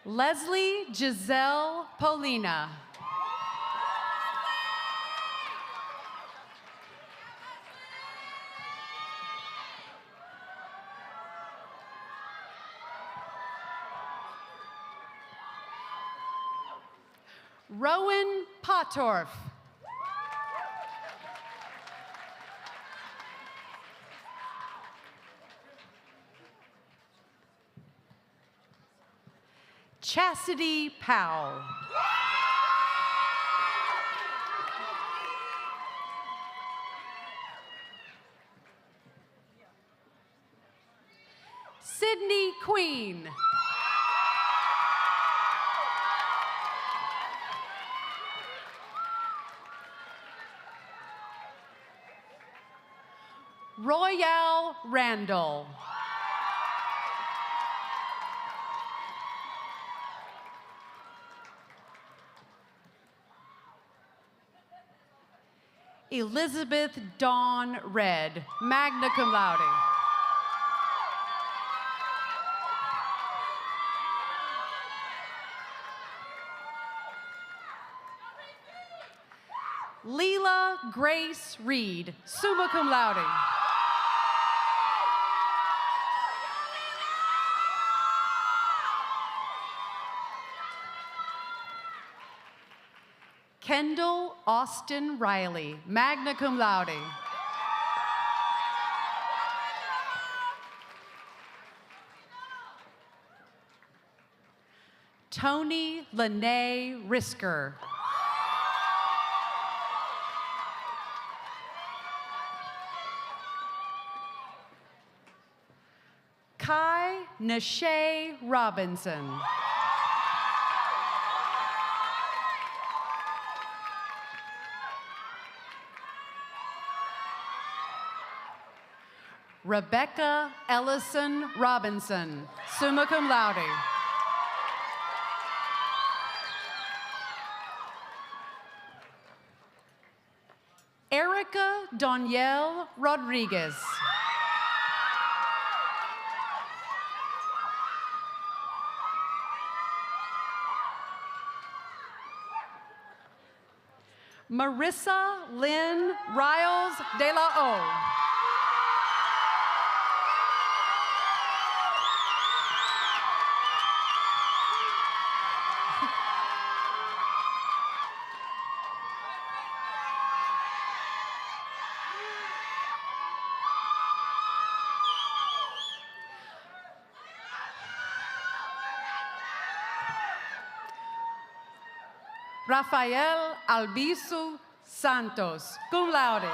Leslie Giselle Polina. Rowan Pottorff. Chastity Powell. Sydney Queen. Royale Randall. Elizabeth Dawn Red, magna cum laude. Leela Grace Reed, summa cum laude. Kendall Austin Riley, magna cum laude. Tony Lene Risker. Kai Nashay Robinson. Rebecca Ellison Robinson, summa cum laude. Erica Danielle Rodriguez. Marissa Lynn Riles de la O. Rafael Albizu Santos, cum laude.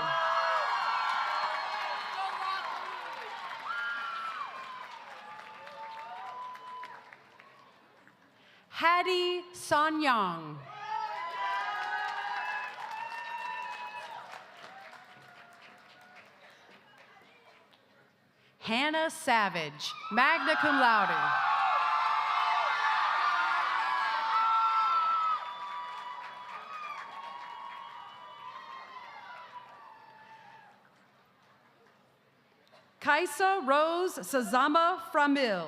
Hattie Sanyang. Hannah Savage, magna cum laude. Kaisa Rose Sazama Framil.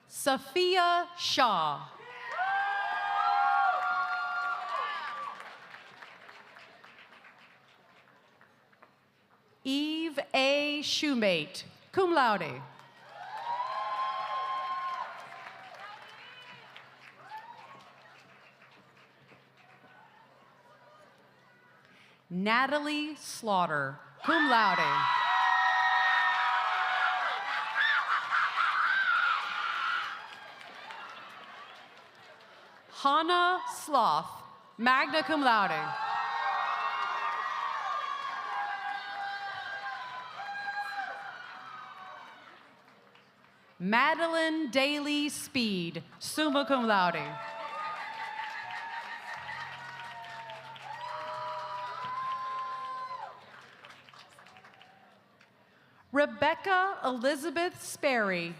Sophia Shaw. Eve A. Shoemate, cum laude. Natalie Slaughter, cum laude. Hannah Sloth, magna cum laude. Madeline Daly Speed, summa cum laude. Rebecca Elizabeth Sperry.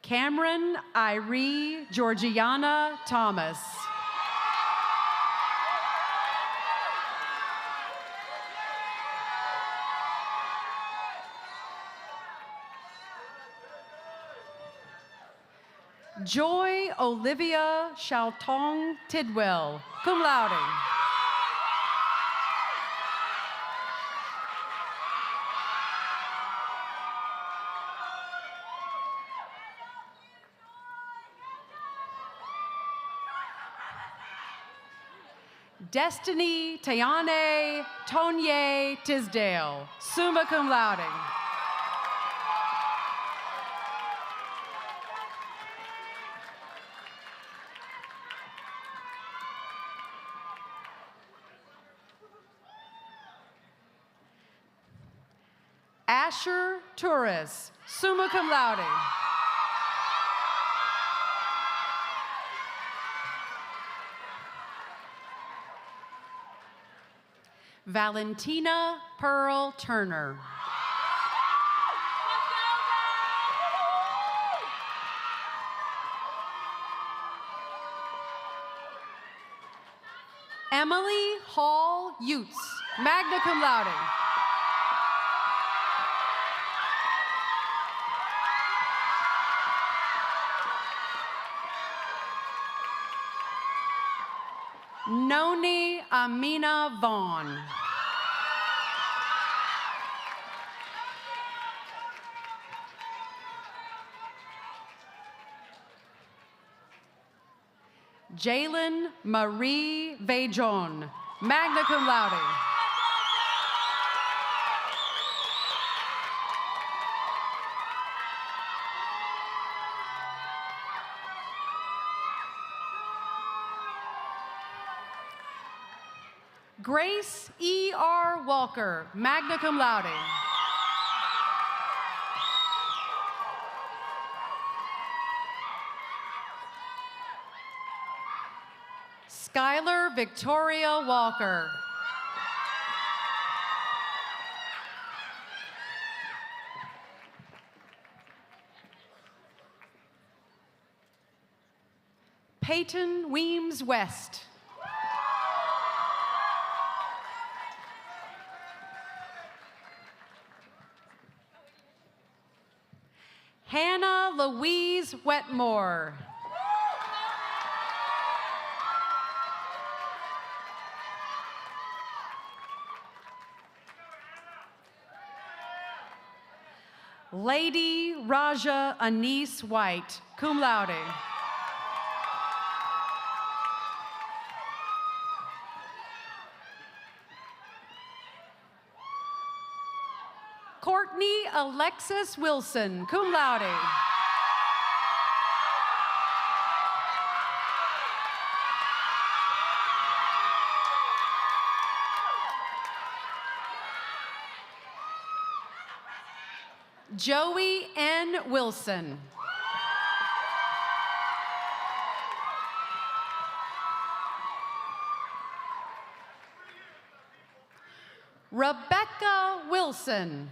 Cameron Iree Georgiana Thomas. Joy Olivia Shaltong Tidwell, cum laude. Destiny Tayane Tonye Tisdale, summa cum laude. Asher Torres, summa cum laude. Valentina Pearl Turner. Emily Hall Utes, magna cum laude. Noni Amina Vaughn. Jalen Marie Vejon, magna cum laude. Grace E.R. Walker, magna cum laude. Skylar Victoria Walker. Peyton Weems West. Hannah Louise Wetmore. Lady Raja Anise White, cum laude. Courtney Alexis Wilson, cum laude. Joey N. Wilson. Rebecca Wilson.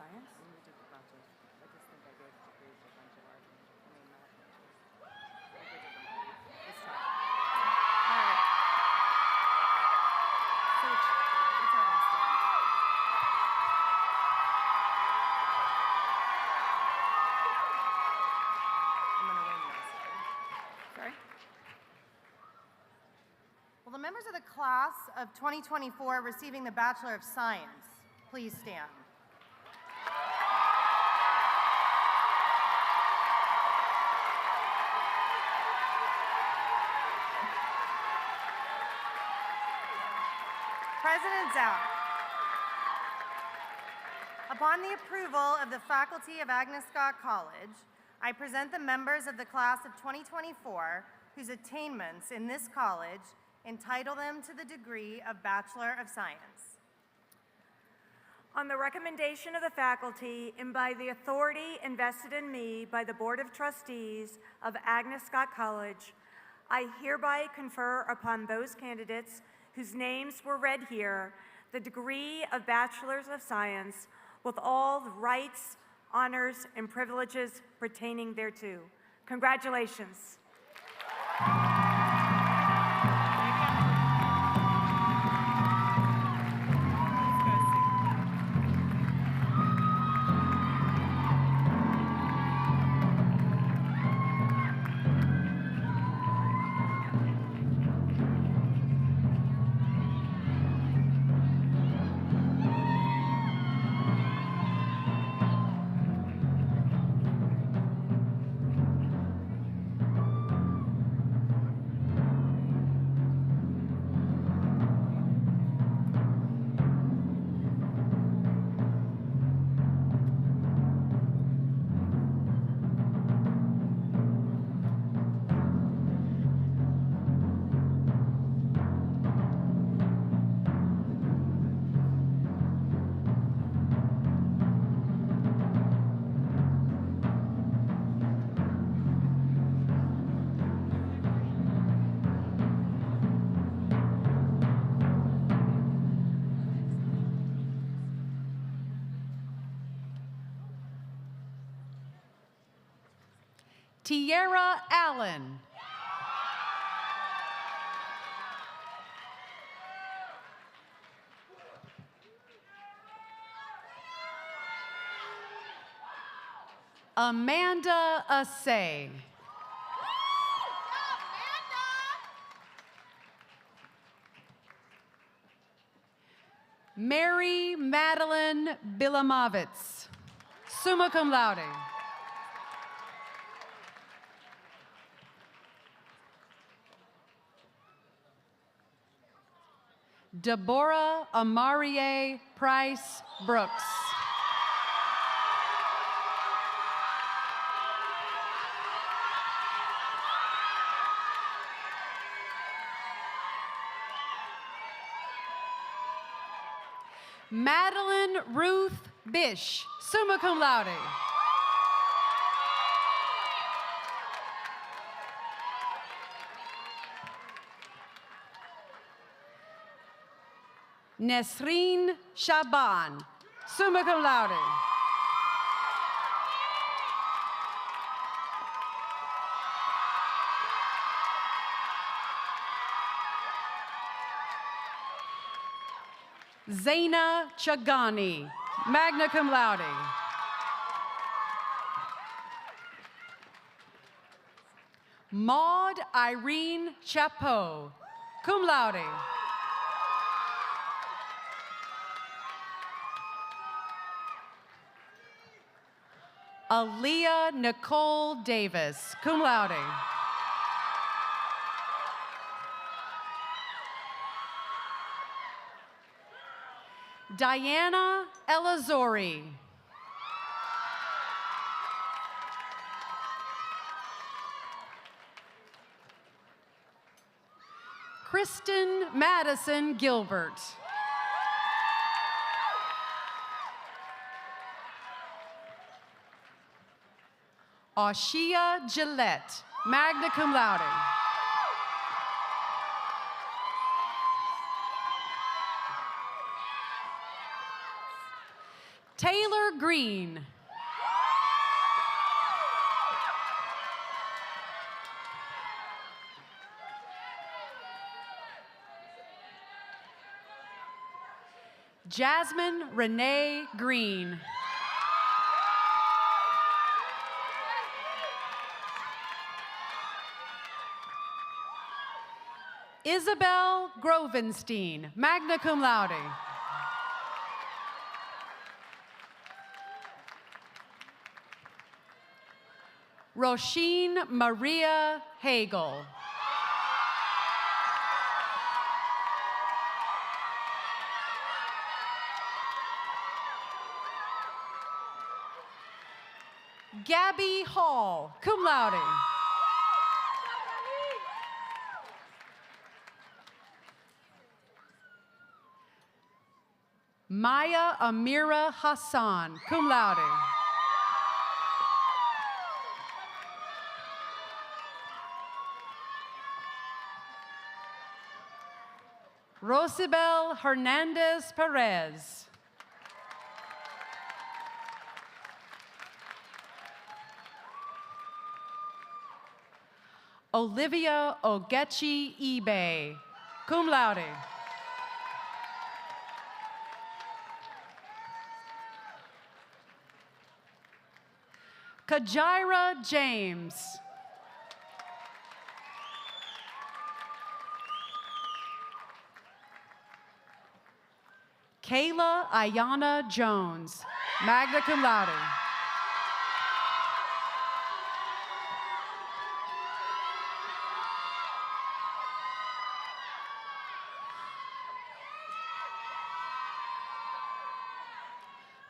Science? We did the bachelor's. I just think I gave degrees to a bunch of our, not it's tough. All right. So let's have them stand. I'm gonna wing this. Sorry? Will the members of the class of 2024 receiving the Bachelor of Science please stand? President Zhao. Upon the approval of the faculty of Agnes Scott College, I present the members of the class of 2024 whose attainments in this college entitle them to the degree of Bachelor of Science. On the recommendation of the faculty and by the authority invested in me by the Board of Trustees of Agnes Scott College, I hereby confer upon those candidates whose names were read here the degree of Bachelors of Science with all the rights, honors, and privileges pertaining thereto. Congratulations. Tierra Allen. Amanda Assay. Mary Madeline Bilamovitz, summa cum laude. Deborah Amarie Price Brooks. Madeline Ruth Bish, summa cum laude. Nesreen Shaban, summa cum laude. Zaina Chagani, magna cum laude. Maud Irene Chapeau, cum laude. Aaliyah Nicole Davis, cum laude. Diana Elazori. Kristen Madison Gilbert. Ashia Gillette, magna cum laude. Taylor Green. Jasmine Renee Green. Isabel Grovenstein, magna cum laude. Roisin Maria Hagel. Gabby Hall, cum laude. Maya Amira Hassan, cum laude. Rosibel Hernandez Perez. Olivia Ogechi Ibe, cum laude. Kajira James. Kayla Ayana Jones, magna cum laude.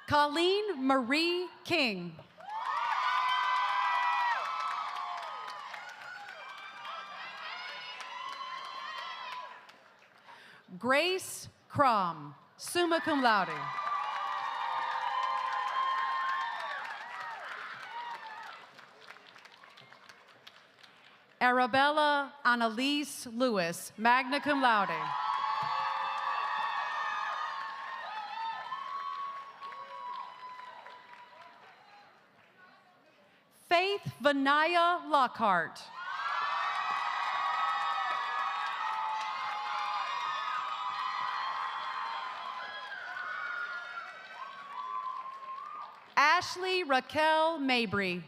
Colleen Marie King. Grace Crum, summa cum laude. Arabella Annalise Lewis, magna cum laude. Faith Faith Vanaya Lockhart. Ashley Raquel Mabry.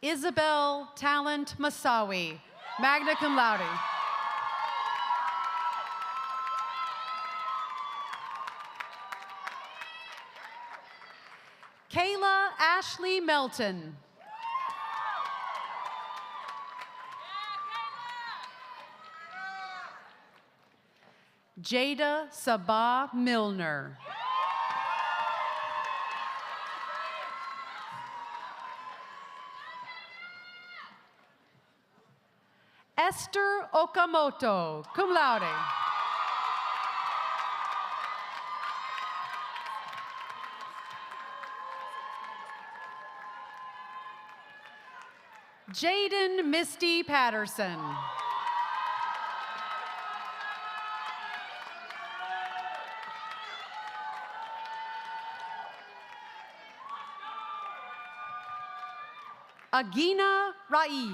Isabel Talent Masawi, magna cum laude. Kayla Ashley Melton. Jada Sabah Milner. Esther Okamoto, cum laude. Jaden Misty Patterson. Agina Rai.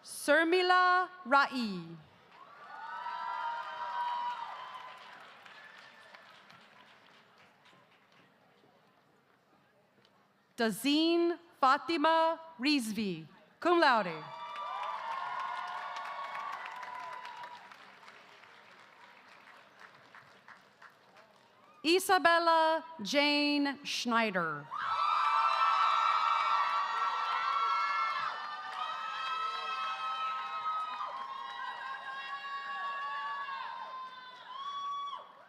Surmila Rai. Dazeen Fatima Rizvi, cum laude. Isabella Jane Schneider.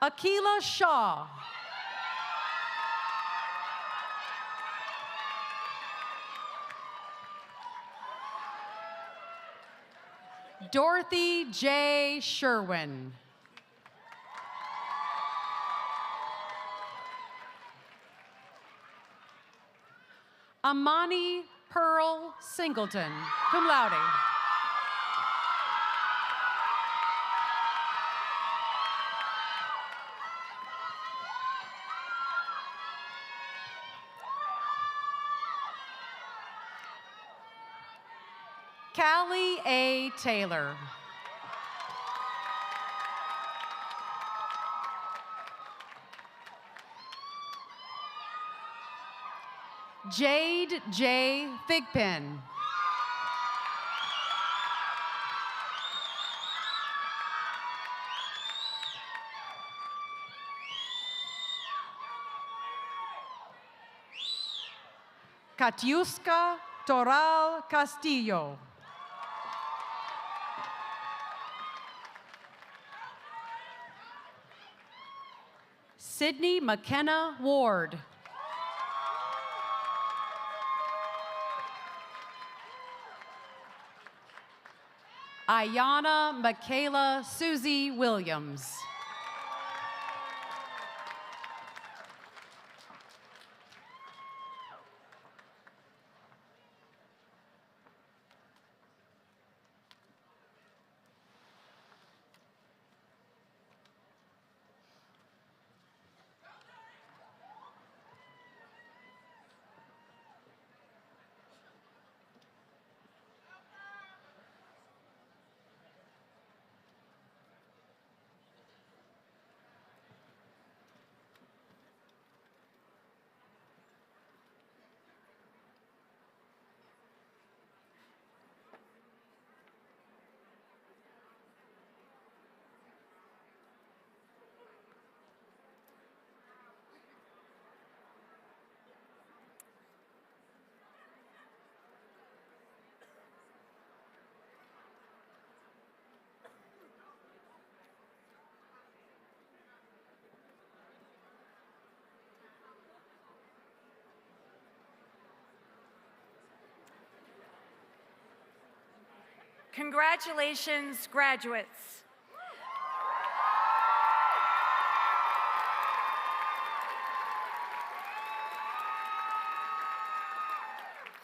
Akila Shaw. Dorothy J. Sherwin. Amani Pearl Singleton, cum laude. Callie A. Taylor. Jade J. Thigpen. Katiuska Toral Castillo. Sydney McKenna Ward. Ayana Michaela Susie Williams. Congratulations, graduates.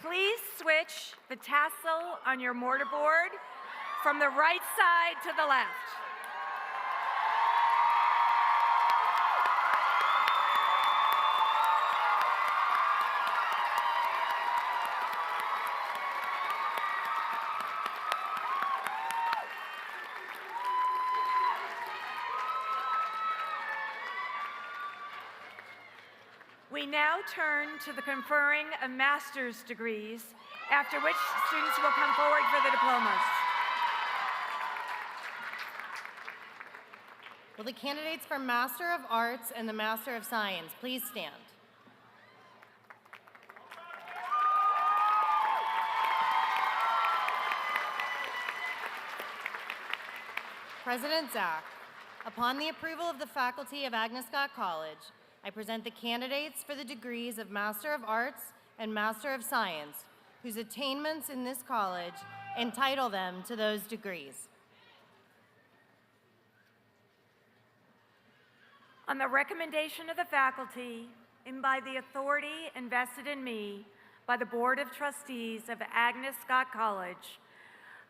Please switch the tassel on your mortarboard from the right side to the left. We now turn to the conferring of master's degrees, after which students will come forward for the diplomas. Will the candidates for Master of Arts and the Master of Science please stand? President Zach, upon the approval of the faculty of Agnes Scott College, I present the candidates for the degrees of Master of Arts and Master of Science, whose attainments in this college entitle them to those degrees. On the recommendation of the faculty and by the authority invested in me by the Board of Trustees of Agnes Scott College,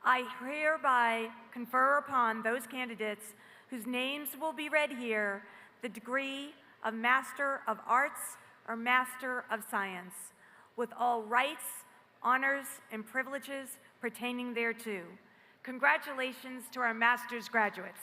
I hereby confer upon those candidates whose names will be read here the degree of Master of Arts or Master of Science, with all rights, honors, and privileges pertaining thereto. Congratulations to our master's graduates.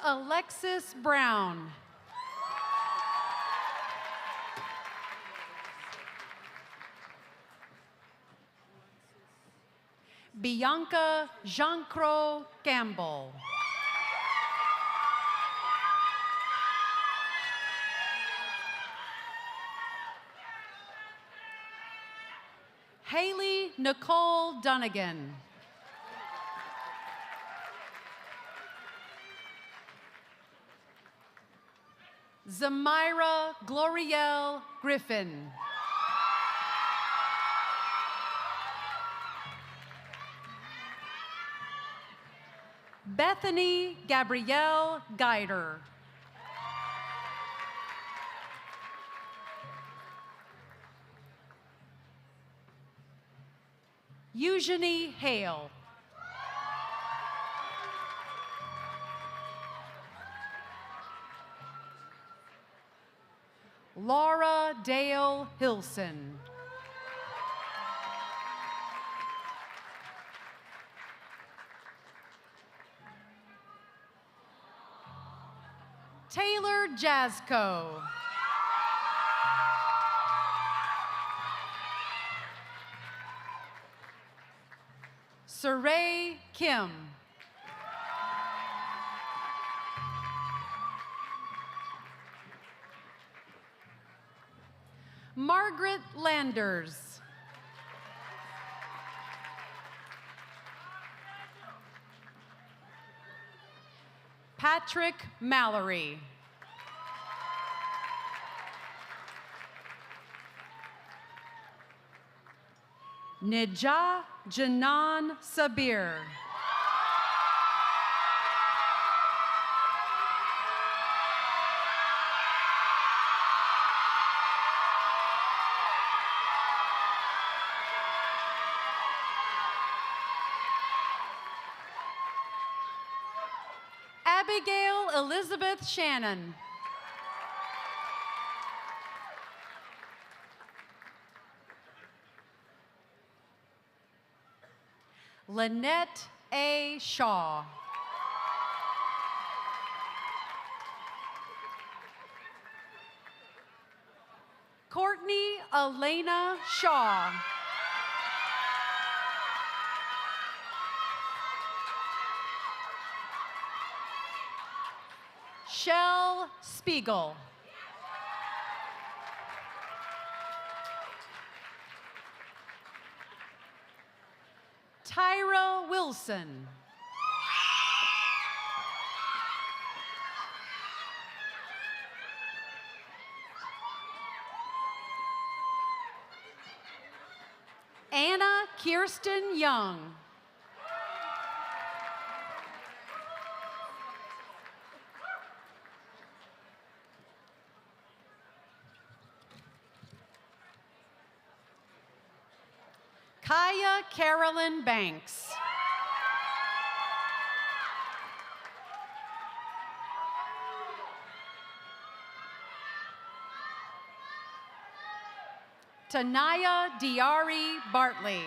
Alexis Brown. Bianca Jeancro Campbell. Haley Nicole Dunnigan. Zamira Glorielle Griffin. Bethany Gabrielle Geider. Eugenie Hale. Laura Dale Hilson. Taylor Jasko. Saray Kim. Margaret Landers. Patrick Mallory. Nijah Janan Sabir. Abigail Elizabeth Shannon. Lynette A. Shaw. Courtney Elena Shaw. Shell Spiegel. Tyra Wilson. Anna Kirsten Young. Kaya Carolyn Banks. Tanaya Diari Bartley.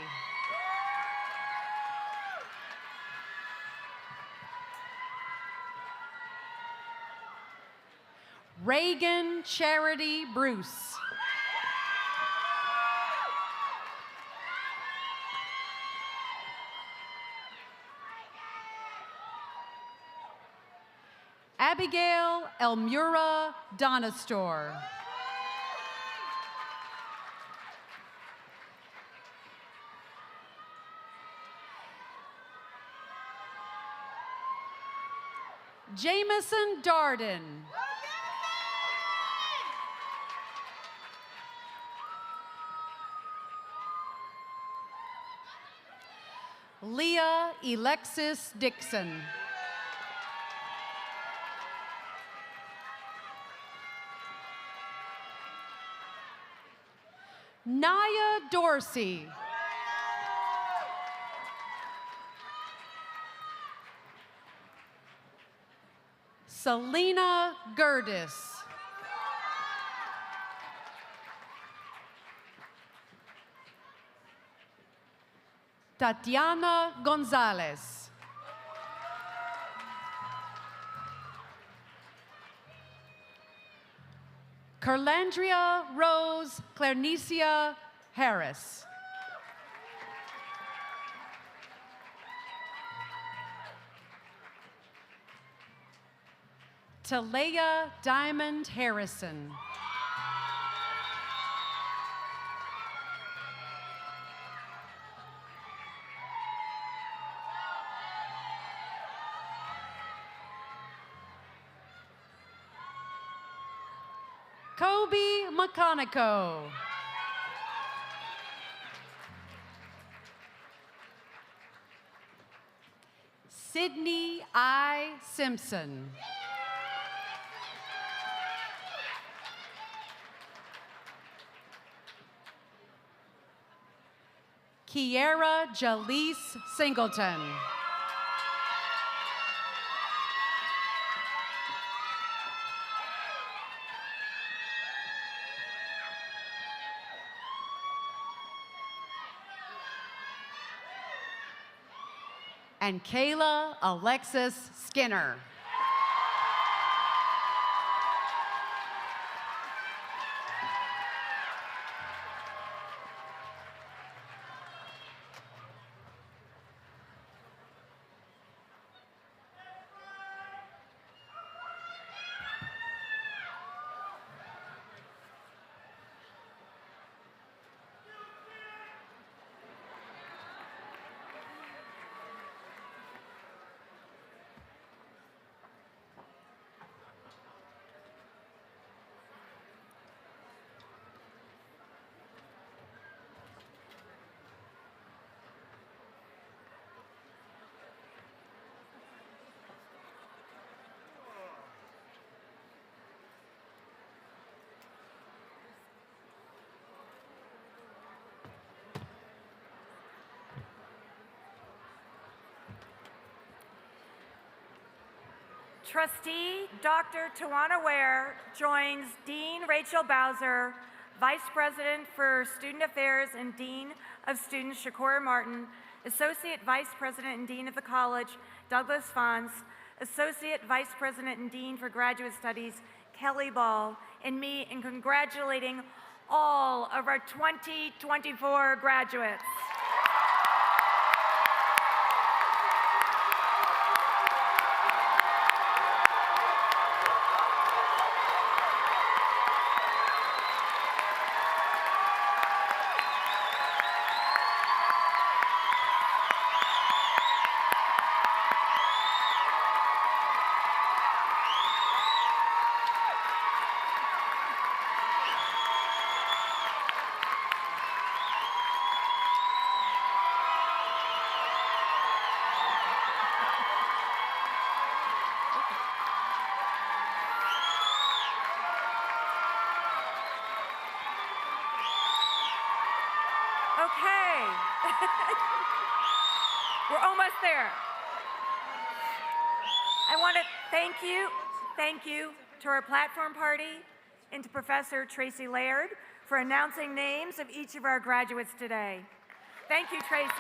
Reagan Charity Bruce. Abigail Elmura Donistor. Jameson Darden. Leah Alexis Dixon. Naya Dorsey. Selena Gertis. Tatiana Gonzalez. Carlandria Rose Clarnicia Harris. Talea Diamond Harrison. Kobe McConico. Sydney I. Simpson. Kiera Jalise Singleton. And Kayla Alexis Skinner. Trustee Dr. Tawana Ware joins Dean Rachel Bowser, Vice President for Student Affairs and Dean of Students Shakora Martin, Associate Vice President and Dean of the College Douglas Fons, Associate Vice President and Dean for Graduate Studies Kelly Ball, and me in congratulating all of our 2024 graduates. Okay. We're almost there. I want to thank you to our platform party and to Professor Tracy Laird for announcing names of each of our graduates today. Thank you, Tracy.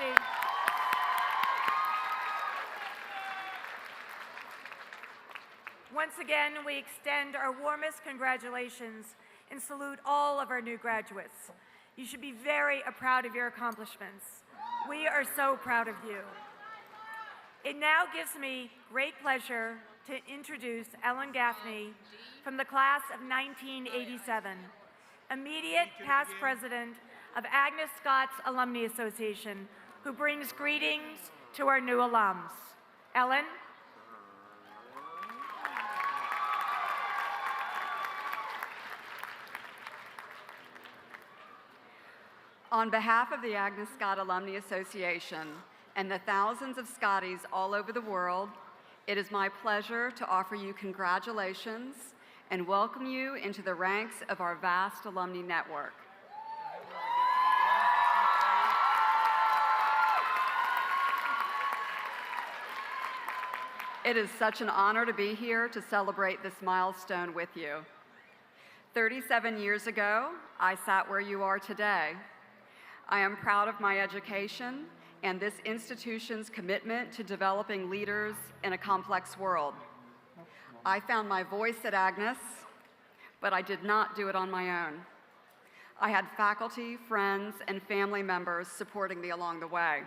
Once again, we extend our warmest congratulations and salute all of our new graduates. You should be very proud of your accomplishments. We are so proud of you. It now gives me great pleasure to introduce Ellen Gaffney from the class of 1987, immediate past president of Agnes Scott's Alumni Association, who brings greetings to our new alums. Ellen? On behalf of the Agnes Scott Alumni Association and the thousands of Scotties all over the world, it is my pleasure to offer you congratulations and welcome you into the ranks of our vast alumni network. It is such an honor to be here to celebrate this milestone with you. 37 years ago, I sat where you are today. I am proud of my education and this institution's commitment to developing leaders in a complex world. I found my voice at Agnes, but I did not do it on my own. I had faculty, friends, and family members supporting me along the way.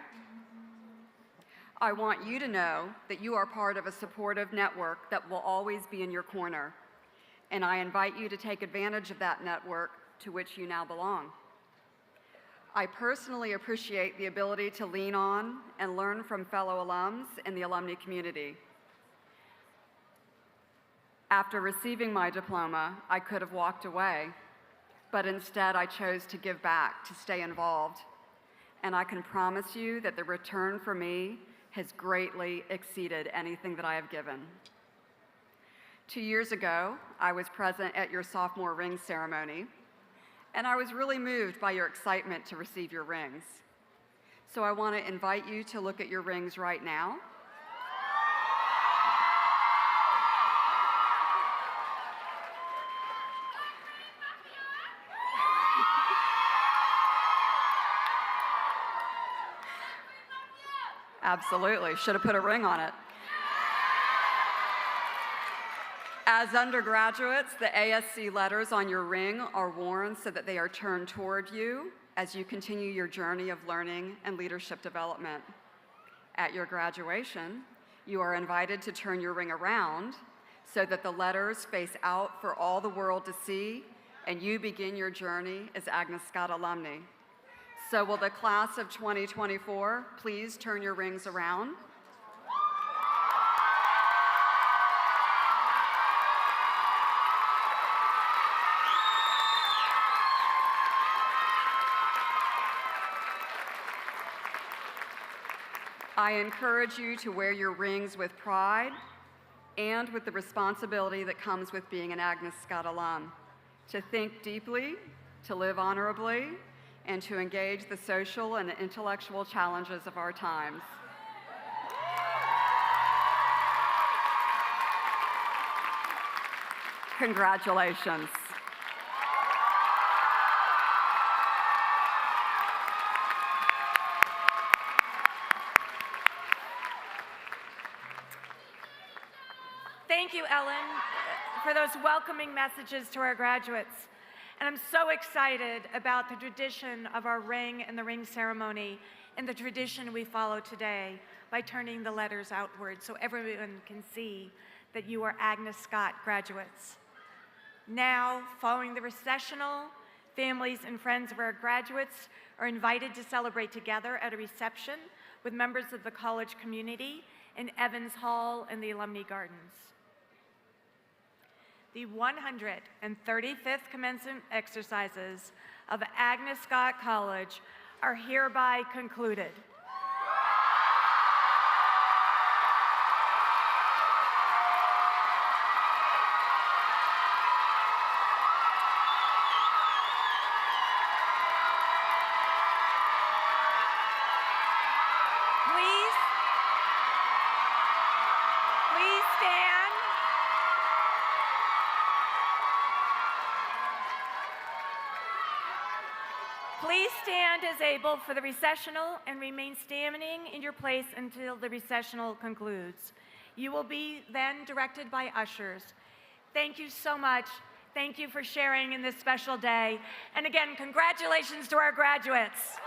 I want you to know that you are part of a supportive network that will always be in your corner, and I invite you to take advantage of that network to which you now belong. I personally appreciate the ability to lean on and learn from fellow alums in the alumni community. After receiving my diploma, I could have walked away, but instead I chose to give back, to stay involved. And I can promise you that the return for me has greatly exceeded anything that I have given. 2 years ago, I was present at your sophomore ring ceremony, and I was really moved by your excitement to receive your rings. So I want to invite you to look at your rings right now. Absolutely, should have put a ring on it. As undergraduates, the ASC letters on your ring are worn so that they are turned toward you as you continue your journey of learning and leadership development. At your graduation, you are invited to turn your ring around so that the letters face out for all the world to see, and you begin your journey as Agnes Scott alumni. So will the class of 2024 please turn your rings around? I encourage you to wear your rings with pride and with the responsibility that comes with being an Agnes Scott alum, to think deeply, to live honorably, and to engage the social and intellectual challenges of our times. Congratulations. Thank you, Ellen, for those welcoming messages to our graduates. And I'm so excited about the tradition of our ring and the ring ceremony and the tradition we follow today by turning the letters outward so everyone can see that you are Agnes Scott graduates. Now, following the recessional, families and friends of our graduates are invited to celebrate together at a reception with members of the college community in Evans Hall and the Alumni Gardens. The 135th commencement exercises of Agnes Scott College are hereby concluded. Please stand. Please stand as able for the recessional and remain standing in your place until the recessional concludes. You will be then directed by ushers. Thank you so much. Thank you for sharing in this special day. And again, congratulations to our graduates.